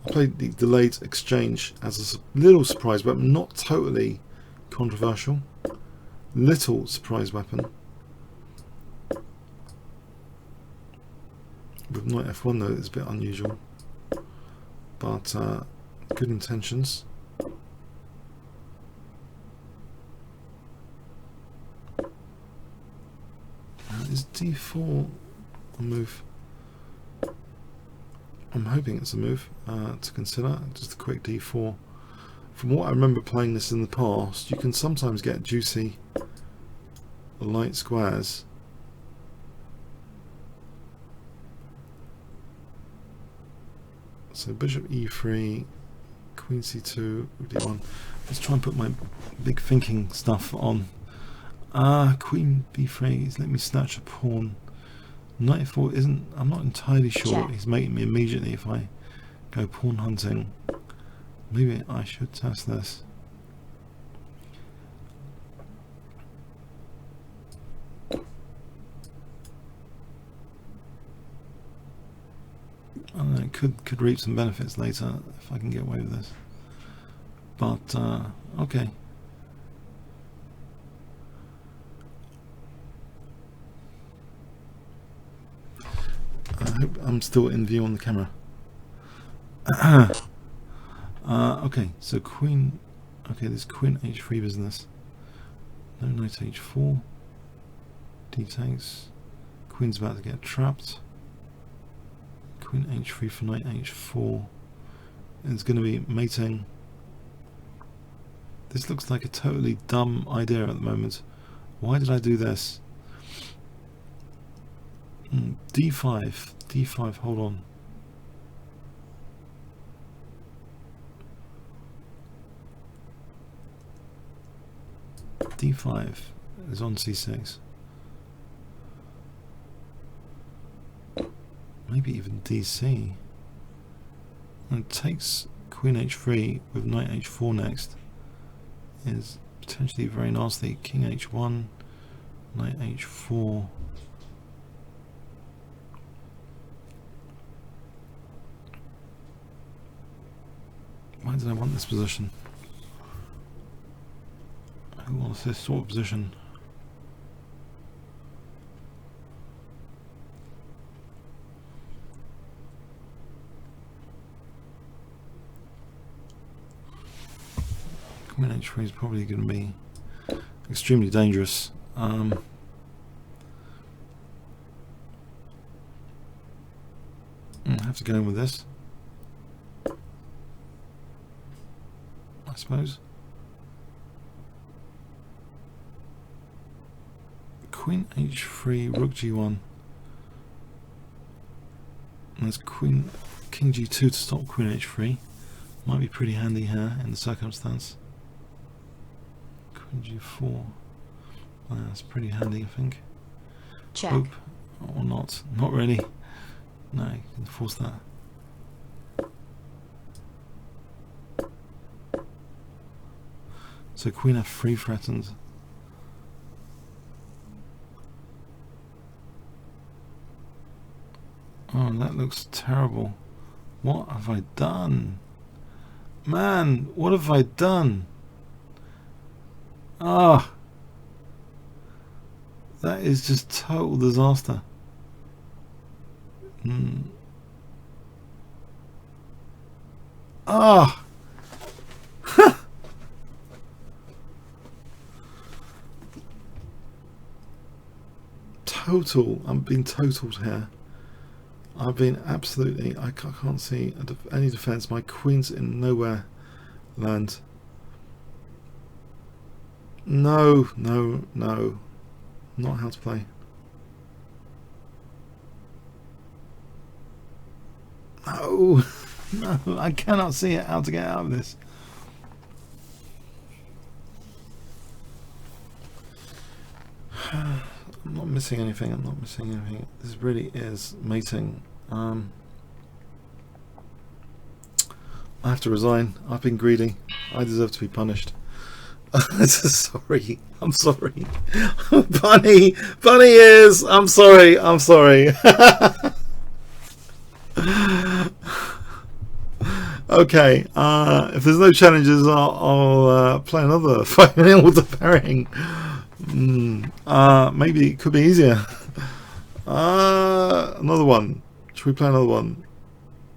I played the delayed exchange as a little surprise weapon, not totally controversial. Little surprise weapon. With knight f1 though, it's a bit unusual. But good intentions. Is d4 a move? I'm hoping it's a move to consider. Just a quick d4. From what I remember playing this in the past, you can sometimes get juicy light squares. So bishop e3, queen c2, d1. Let's try and put my big thinking stuff on. Queen b3, let me snatch a pawn. Knight f4 isn't, I'm not entirely sure what he's making me immediately if I go pawn hunting. Maybe I should test this. I don't know, it could reap some benefits later if I can get away with this. But, okay. hope I'm still in view on the camera. Okay, so queen. Okay, there's queen h3 business. No, knight h4. D takes. Queen's about to get trapped. Queen h3 for knight h4. It's going to be mating. This looks like a totally dumb idea at the moment. Why did I do this? D5. D5, hold on. D5 is on c6. Maybe even DC. And it takes queen h3 with knight h4 next. Is potentially very nasty. King h1, knight h4. Why did I want this position? Who wants this sort of position? Queen h3 is probably going to be extremely dangerous. I have to go in with this, I suppose. Queen h3, rook g1. And there's king g2 to stop queen h3. Might be pretty handy here in the circumstance. Queen g4. That's pretty handy, I think. Check. Hope or not. Not really. No, you can force that. So queen f3 threatened. Oh, that looks terrible. What have I done? Man, what have I done? Ah, that is just total disaster. Ah. Total. I'm being totaled here. I've been absolutely. I can't see any defense. My queen's in nowhere land. No, no, no. Not how to play. No, no. I cannot see it. How to get out of this. I'm not missing anything. I'm not missing anything. This really is mating. I have to resign. I've been greedy. I deserve to be punished. Sorry. I'm sorry. Bunny ears. I'm sorry. I'm sorry. Okay. If there's no challenges, I'll play another 5-minute order pairing. Maybe it could be easier. Another one. Should we play another one?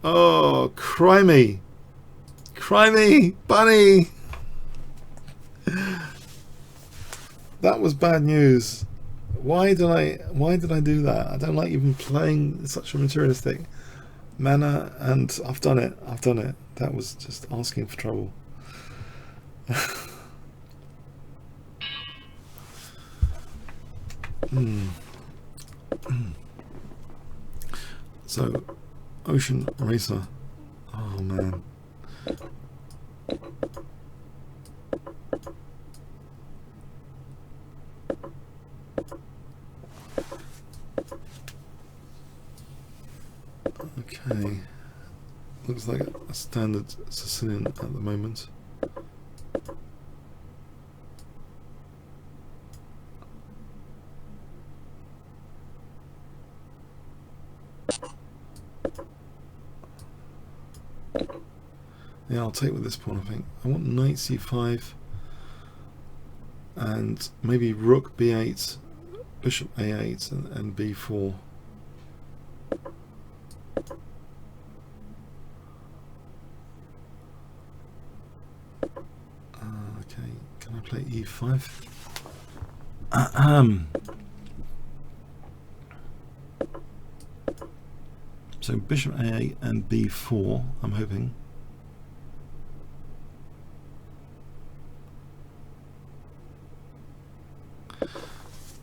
Oh, cry me, bunny. That was bad news. Why did I do that? I don't like even playing such a materialistic manner, and I've done it. That was just asking for trouble. So, Ocean Racer. Oh man. Okay. Looks like a standard Sicilian at the moment. Yeah, I'll take with this pawn, I think. I want knight c5 and maybe rook b8, bishop a8 and b4. Okay, can I play e5? So bishop a8 and b4, I'm hoping.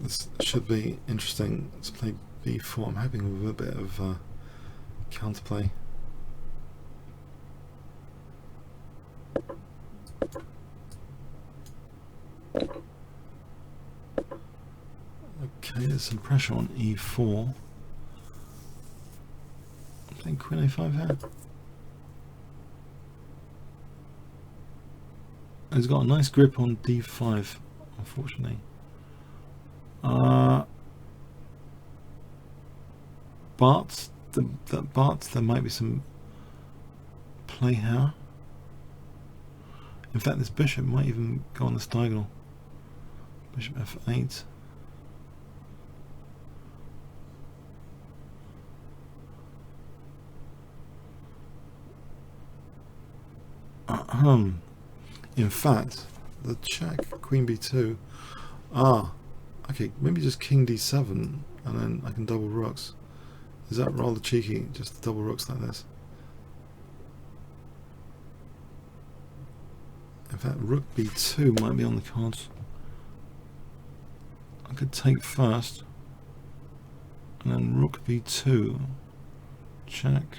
This should be interesting. Let's play b4. I'm hoping with a bit of counterplay. Okay, there's some pressure on e4. I'm playing queen a5 here. He's got a nice grip on d5, unfortunately. But there might be some play here. In fact, this bishop might even go on this diagonal. Bishop f8. In fact, the check, queen b2. Okay, maybe just king d7, and then I can double rooks. Is that rather cheeky, just double rooks like this? In fact, rook b2 might be on the cards. I could take first, and then rook b2, check.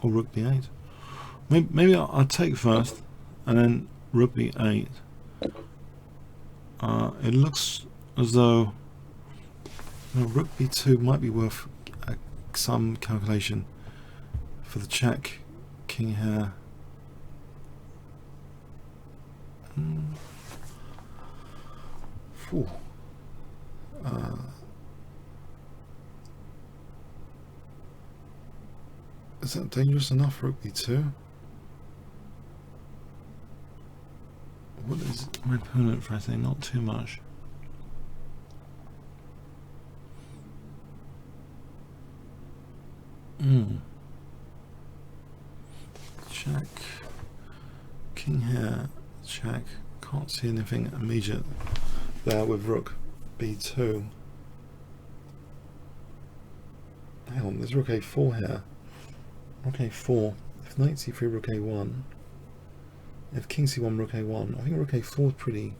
Or rook b8. Maybe I'll take first, and then rook b8. It looks as though rook b2 might be worth some calculation for the check. King here. Is that dangerous enough, rook b2? What is my opponent threatening? Not too much. Check. King here. Check. Can't see anything immediate there with rook b2. Hang on, there's rook a4 here. Rook a4. If knight c3, rook a1. If king c1, rook a1. I think rook a4 is pretty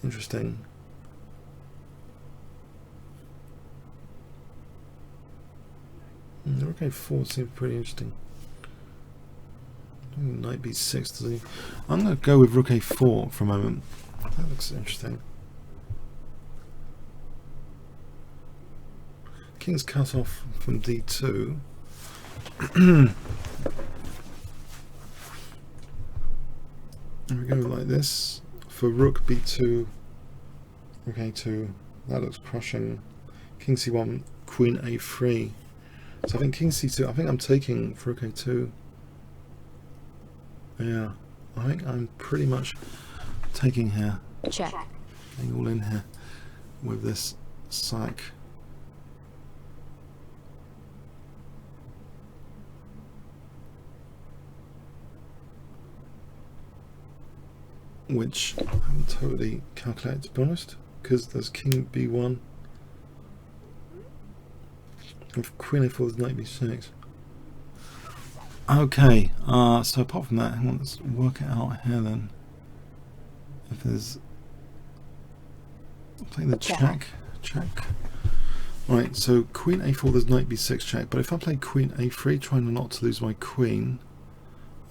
interesting. Rook a4 seems pretty interesting. Knight b6. Does he? I'm going to go with rook a4 for a moment. That looks interesting. King's cut off from d2. And we go like this for rook b2, rook a2. That looks crushing. King c1, queen a3. So I think king c2. I think I'm taking for rook a2. Yeah, I think I'm pretty much taking here. Check. Getting all in here with this sack. Which I haven't totally calculated, to be honest, because there's king b1. If queen a4, there's knight b6. Okay, so apart from that, hang on, let's work it out here then. If there's... I'll play the check. Right, so queen a4, there's knight b6 check, but if I play queen a3, trying not to lose my queen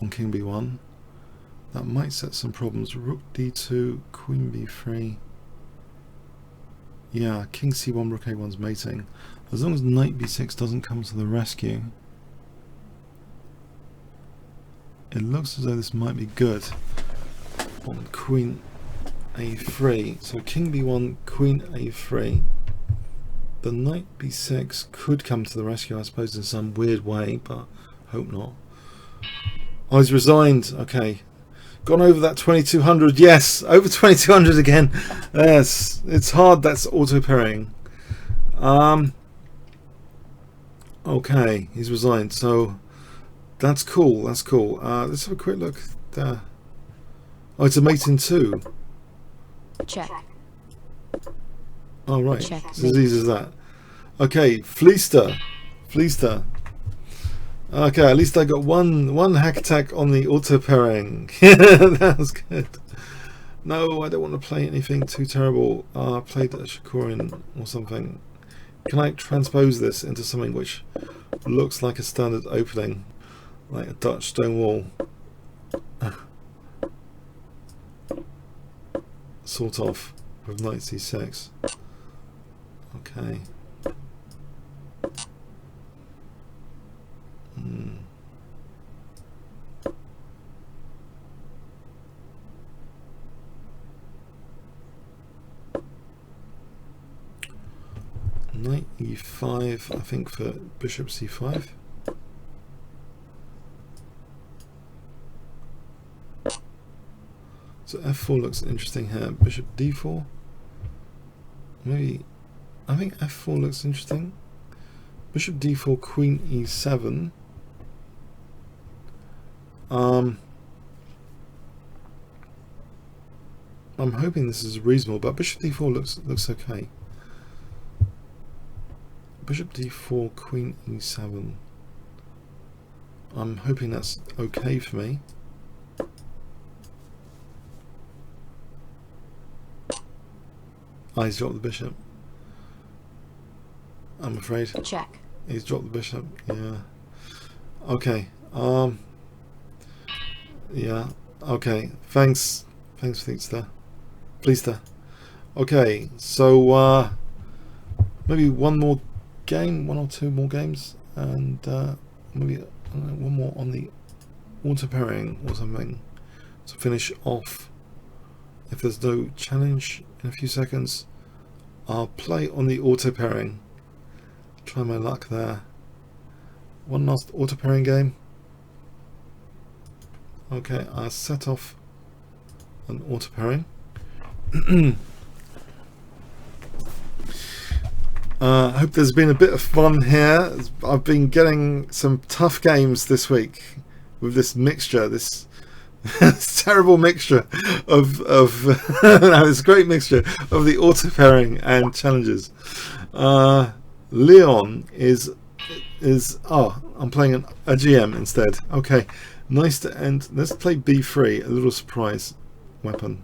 on king b1, that might set some problems. Rook d2, queen b3. Yeah, king c1, rook a1's mating. As long as knight b6 doesn't come to the rescue, it looks as though this might be good on queen a3. So king b1, queen a3. The knight b6 could come to the rescue, I suppose, in some weird way, but hope not. Oh, he's resigned. Okay. Gone over that 2200. Yes, over 2200 again. Yes, it's hard. That's auto parrying. Okay, he's resigned. So that's cool. That's cool. Let's have a quick look there. Oh, it's a mate in 2. Check. Oh, right. Check. It's as easy as that. Okay, Fleester. Okay, at least I got one hack attack on the auto parrying. That was good. No, I don't want to play anything too terrible. I played a Shakurin or something. Can I transpose this into something which looks like a standard opening, like a Dutch stone wall? Sort of, with knight c6. Okay. Knight e5, I think, for bishop c5. So f4 looks interesting here. Bishop d4. Maybe, I think f4 looks interesting. Bishop d4, queen e7. I'm hoping this is reasonable, but bishop d4 looks okay. Bishop d4, queen e7. I'm hoping that's okay for me. He's dropped the bishop. I'm afraid. Check. He's dropped the bishop. Yeah. Okay. Yeah. Okay. Thanks, Fleester. Okay. So maybe one more game, 1 or 2 more games, and maybe one more on the auto parrying or something to finish off. If there's no challenge in a few seconds, I'll play on the auto parrying. Try my luck there. One last auto parrying game. Okay, I'll set off an auto parrying. I hope there's been a bit of fun here. I've been getting some tough games this week with this mixture, this terrible mixture of no, this great mixture of the auto pairing and challenges. Leon is I'm playing a GM instead. Okay, nice to end. Let's play b3, a little surprise weapon.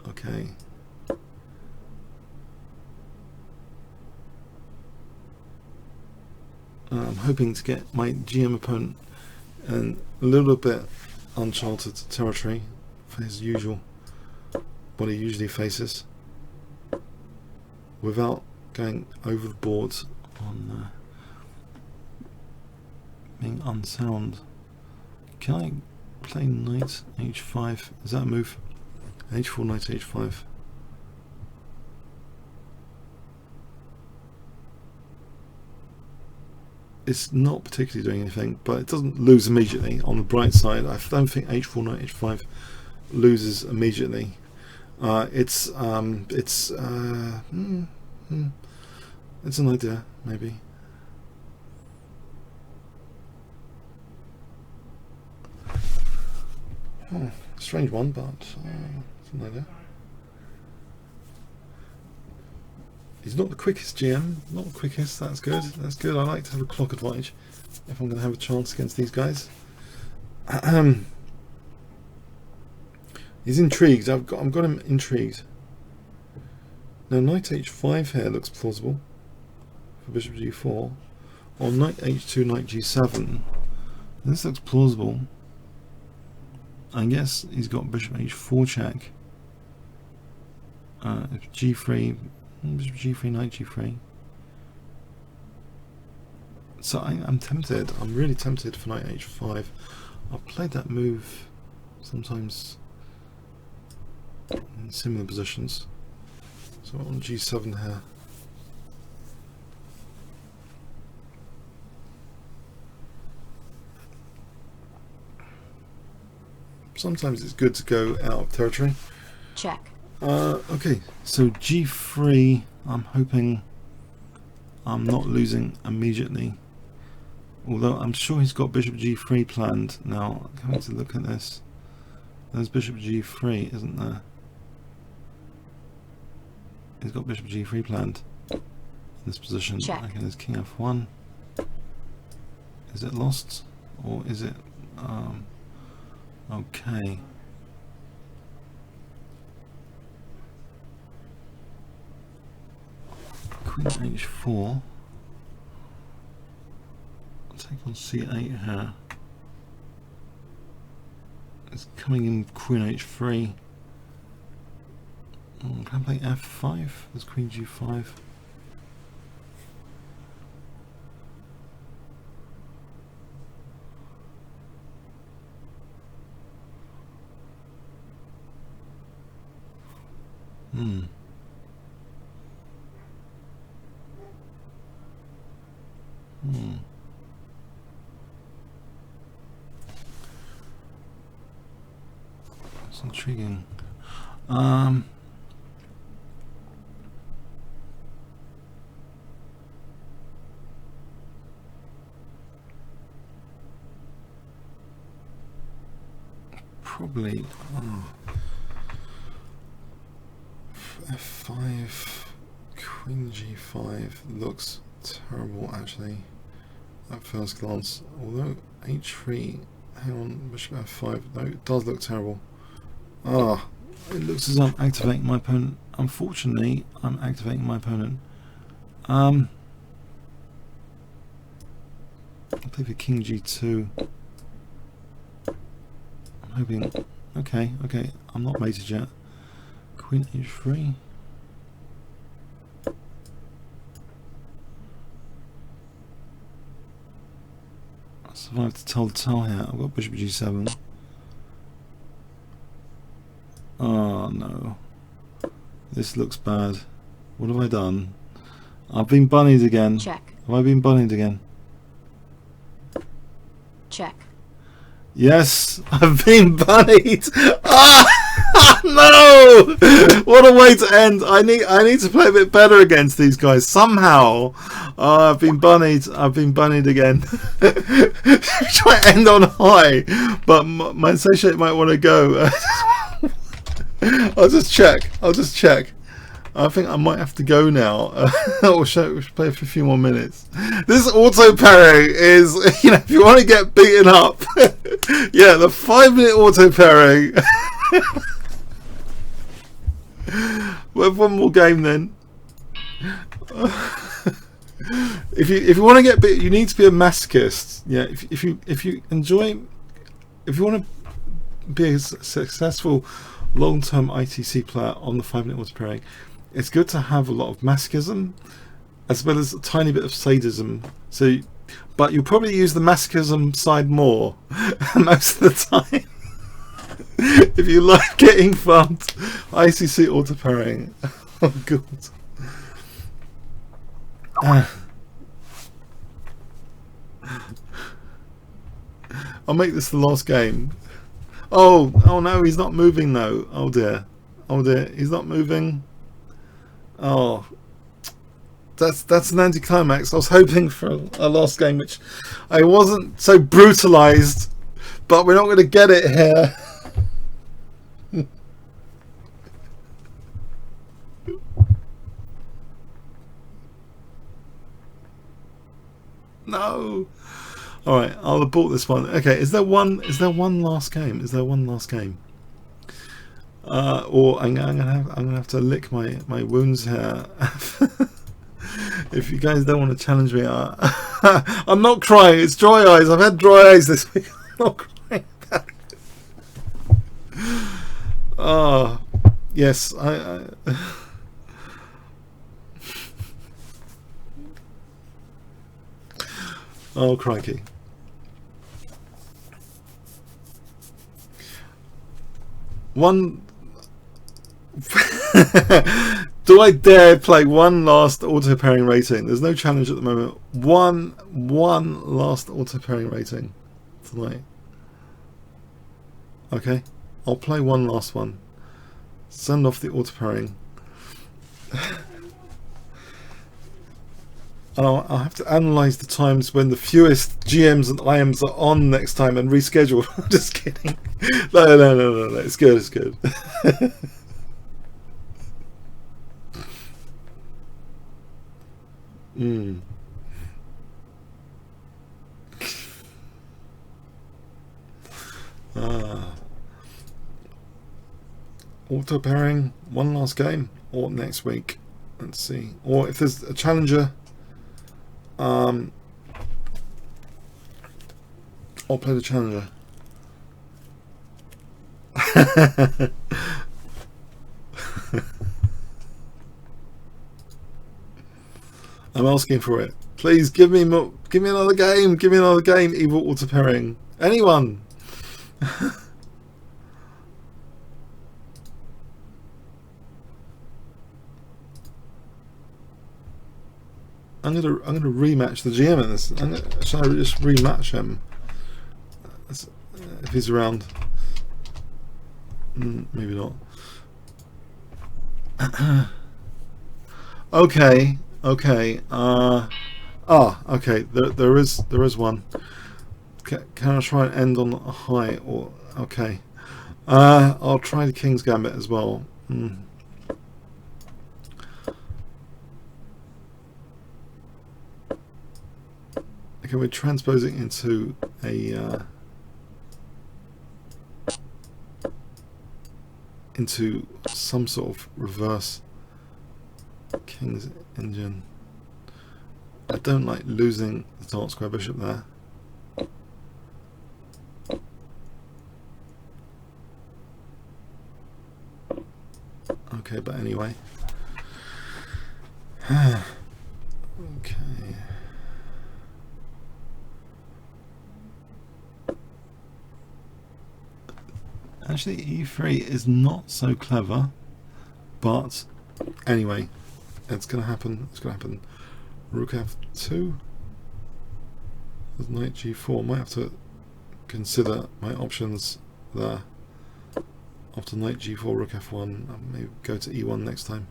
Okay. I'm hoping to get my GM opponent in a little bit uncharted territory for his usual, what he usually faces, without going over the board on being unsound. Can I play knight h5? Is that a move? h4, knight h5. It's not particularly doing anything, but it doesn't lose immediately. On the bright side, I don't think h4, knight h5 loses immediately. It's an idea, maybe. Oh, strange one, but it's an idea. He's not the quickest GM, not the quickest. That's good. That's good. I like to have a clock advantage if I'm going to have a chance against these guys. He's intrigued. I've got him intrigued. Now knight h5 here looks plausible for bishop g4, or knight h2, knight g7. This looks plausible. I guess he's got bishop h4 check. G3. Bishop g3, knight g3. So I'm tempted. I'm really tempted for knight h5. I've played that move sometimes in similar positions. So on g7 here. sometimes it's good to go out of territory. Check. Okay, so g3, I'm hoping I'm not losing immediately. Although I'm sure he's got bishop g3 planned. Now, coming to look at this, there's bishop g3, isn't there? He's got bishop g3 planned in this position. Check. Okay, there's king f1. Is it lost? Or is it... okay. Queen h4. I'll take on c8 here. It's coming in queen h3. Can I play f5? There's queen g5. That's intriguing. Probably f5, queen g5 looks terrible actually at first glance, although h3, hang on, bishop f5, no, it does look terrible. It looks as though I'm activating my opponent. Unfortunately, I'm activating my opponent. I'll play for king g2. I'm hoping, okay, I'm not mated yet. Queen h3. I survived to tell the tale here. I've got bishop g7. Oh no. This looks bad. What have I done? I've been bunnied again. Check. Have I been bunnied again? Check. Yes, I've been bunnied. No! What a way to end. I need to play a bit better against these guys somehow. I've been bunnied. I've been bunnied again. Try to end on high, but my associate might want to go. I'll just check. I think I might have to go now. We should play for a few more minutes. This auto parry is, if you want to get beaten up, yeah, the 5-minute auto parry. We'll have one more game then. If you want to get beat, you need to be a masochist. Yeah, if you want to be a successful long-term ICC player on the 5-minute auto parrying, it's good to have a lot of masochism as well as a tiny bit of sadism. So, but you'll probably use the masochism side more most of the time. If you like getting thumped, ICC auto parrying. Oh god. I'll make this the last game. Oh no, he's not moving though. Oh dear, he's not moving. Oh, that's an anticlimax. I was hoping for a last game, which I wasn't so brutalized, but we're not going to get it here. No. All right, I'll abort this one. Okay, is there one last game? Or I'm gonna have to lick my wounds here. If you guys don't want to challenge me, I'm not crying. It's dry eyes. I've had dry eyes this week. I'm not crying. Yes, I oh crikey. One. Do I dare play one last auto pairing rating? There's no challenge at the moment. One last auto pairing rating tonight. Okay, I'll play one last one. Send off the auto parrying. I'll have to analyse the times when the fewest GMs and IMs are on next time and reschedule. I'm just kidding. No. It's good. It's good. Auto pairing, one last game, or next week. Let's see. Or if there's a challenger, I'll play the challenger. I'm asking for it. Please give me more. Give me another game. Give me another game. Evil auto pairing. Anyone. I'm gonna rematch the GM in this. Shall I just rematch him if he's around? Maybe not. Okay. Okay. Okay. There is one. Can I try and end on a high? Or okay. I'll try the King's Gambit as well. Okay, we're transposing into a into some sort of reverse King's engine. I don't like losing the dark square bishop there. Okay, but anyway. Okay. Actually, e3 is not so clever, but anyway, it's going to happen. It's going to happen. Rook f2. There's knight g4. Might have to consider my options there. After knight g4, rook f1. I'll maybe go to e1 next time.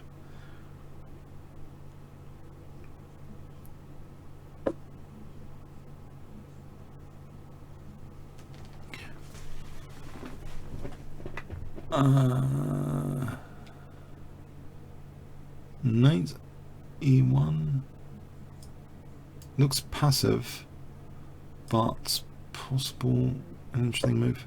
Knight e1 looks passive, but possible an interesting move.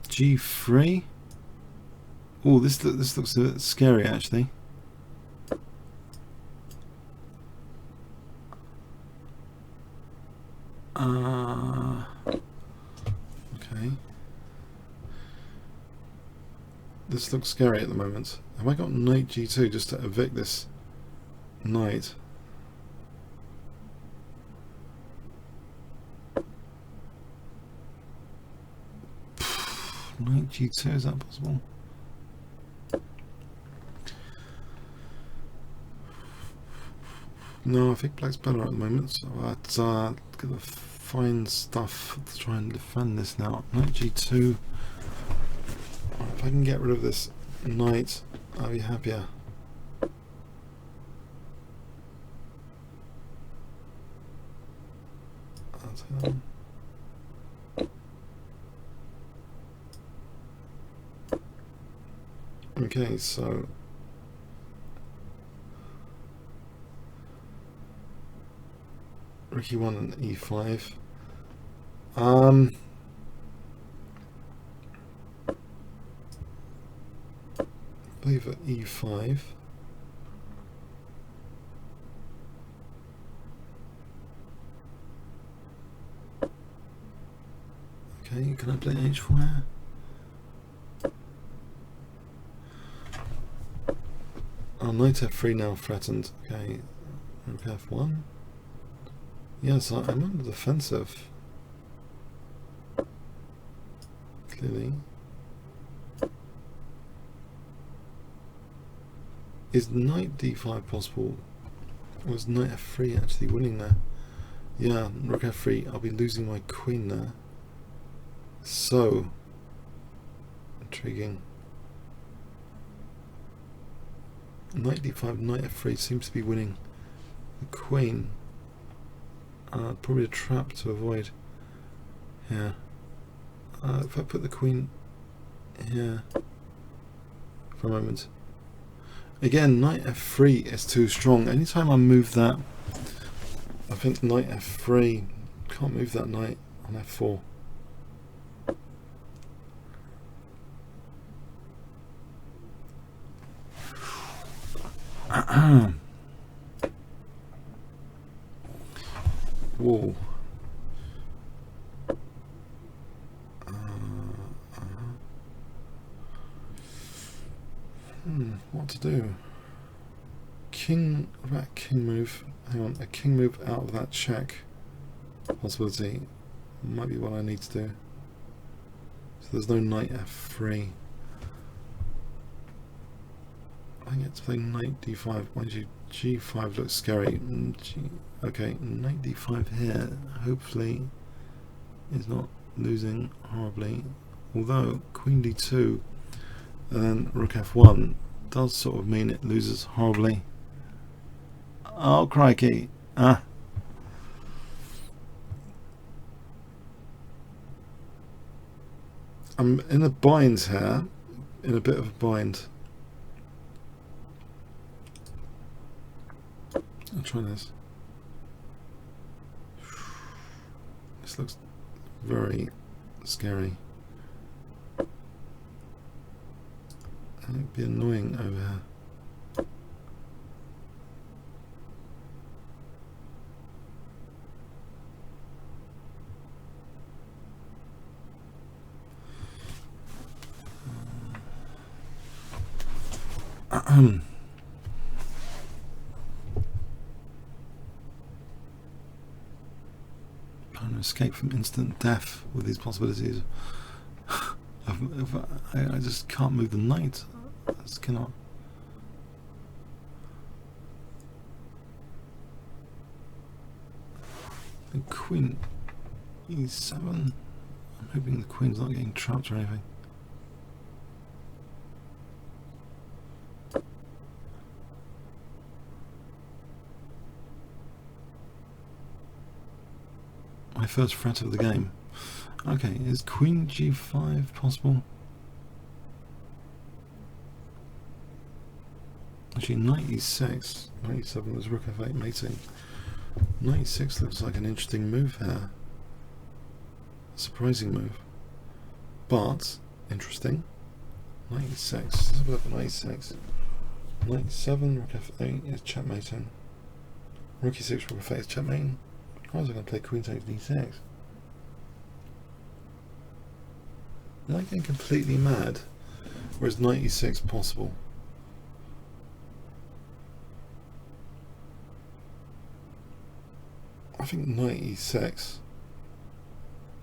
G3. Oh, this looks a bit scary actually. Okay. This looks scary at the moment. Have I got knight G2 just to evict this knight? Knight G2, is that possible? No, I think black's better at the moment, so I'm gonna find stuff to try and defend this now. Knight G2. If I can get rid of this knight, I'll be happier. Okay, so rook e1 and e5. Leave at e5. Okay, can I play h4? Oh, knight f3 now threatened. Okay, rook f1. Yes, I'm on the defensive. clearly. Is knight d5 possible? Or is knight f3 actually winning there? Yeah, rook f3. I'll be losing my queen there. So intriguing. Knight d5, knight f3 seems to be winning the queen. Probably a trap to avoid. Yeah. If I put the queen here for a moment. Again, knight f3 is too strong. Anytime I move that, I think knight f3, can't move that knight on f4. Whoa. What to do? King, what about king move? Hang on, a king move out of that check possibility might be what I need to do. So there's no knight f3. I get to play knight d5. Mind you, g5 looks scary. Okay, knight d5 here, hopefully is not losing horribly. Although queen d2 and then rook f1 does sort of mean it loses horribly. Oh crikey. I'm in a bind here, in a bit of a bind. I'll try this. This looks very scary. It'd be annoying over here. Trying to escape from instant death with these possibilities. I just can't move the knight. I just cannot. The queen e7. I'm hoping the queen's not getting trapped or anything. My first threat of the game. Okay, is queen g5 possible? Actually, knight e6. Knight e7 was rook f8 mating. Knight e6 looks like an interesting move here. A surprising move. But, interesting. Knight e6. Let's have a look at knight e6. Knight e7, rook f8 is checkmating. Rook e6, rook f8 is checkmating. How was I going to play queen takes d6? Am I getting completely mad? Or is knight e6 possible? I think knight e6.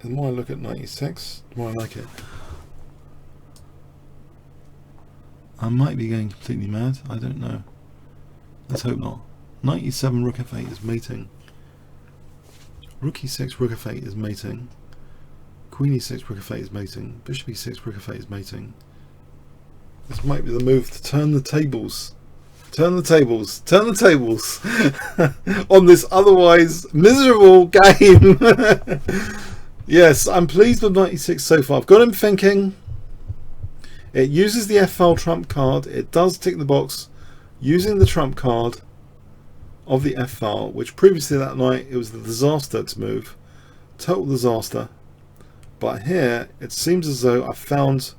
The more I look at knight e6, the more I like it. I might be going completely mad. I don't know. Let's hope not. Knight e7, rook f8 is mating. Rook e6, rook f8 is mating. Queen e6, rook f8 is mating. Bishop e6, rook f8 is mating. This might be the move to turn the tables. Turn the tables. Turn the tables on this otherwise miserable game. Yes, I'm pleased with knight e6 so far. I've got him thinking. It uses the f-file trump card. It does tick the box using the trump card of the f-file, which previously that night it was the disaster to move. Total disaster. But here it seems as though I found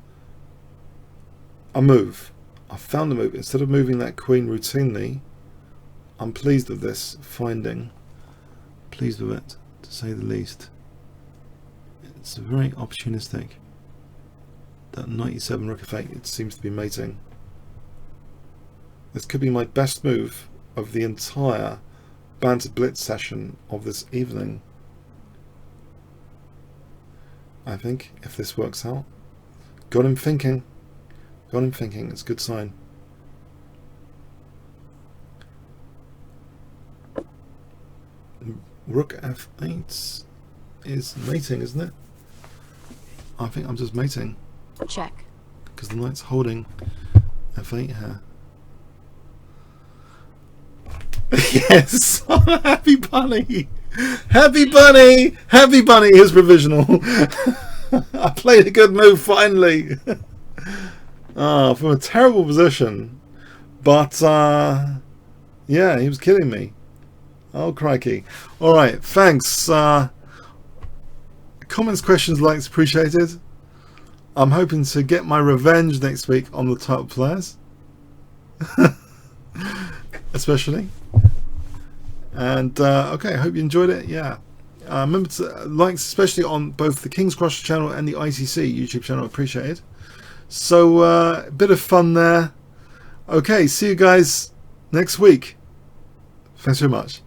a move. I found a move. Instead of moving that queen routinely, I'm pleased with this finding. Pleased with it, to say the least. It's very opportunistic. That knight e7, rook f8, it seems to be mating. This could be my best move of the entire Banter Blitz session of this evening. I think, if this works out. Got him thinking. Got him thinking. It's a good sign. Rook f8 is mating, isn't it? I think I'm just mating. Check. Because the knight's holding f8 here. Yes! Happy bunny! Happy bunny! Happy bunny is provisional. I played a good move finally. From a terrible position. But, yeah, he was kidding me. Oh, crikey. Alright, thanks. Comments, questions, likes appreciated. I'm hoping to get my revenge next week on the top players. Especially. And, okay, I hope you enjoyed it. Yeah. Remember to likes, especially on both the Kingscrusher channel and the ICC YouTube channel, appreciated. So, a bit of fun there. Okay, see you guys next week. Thanks very much.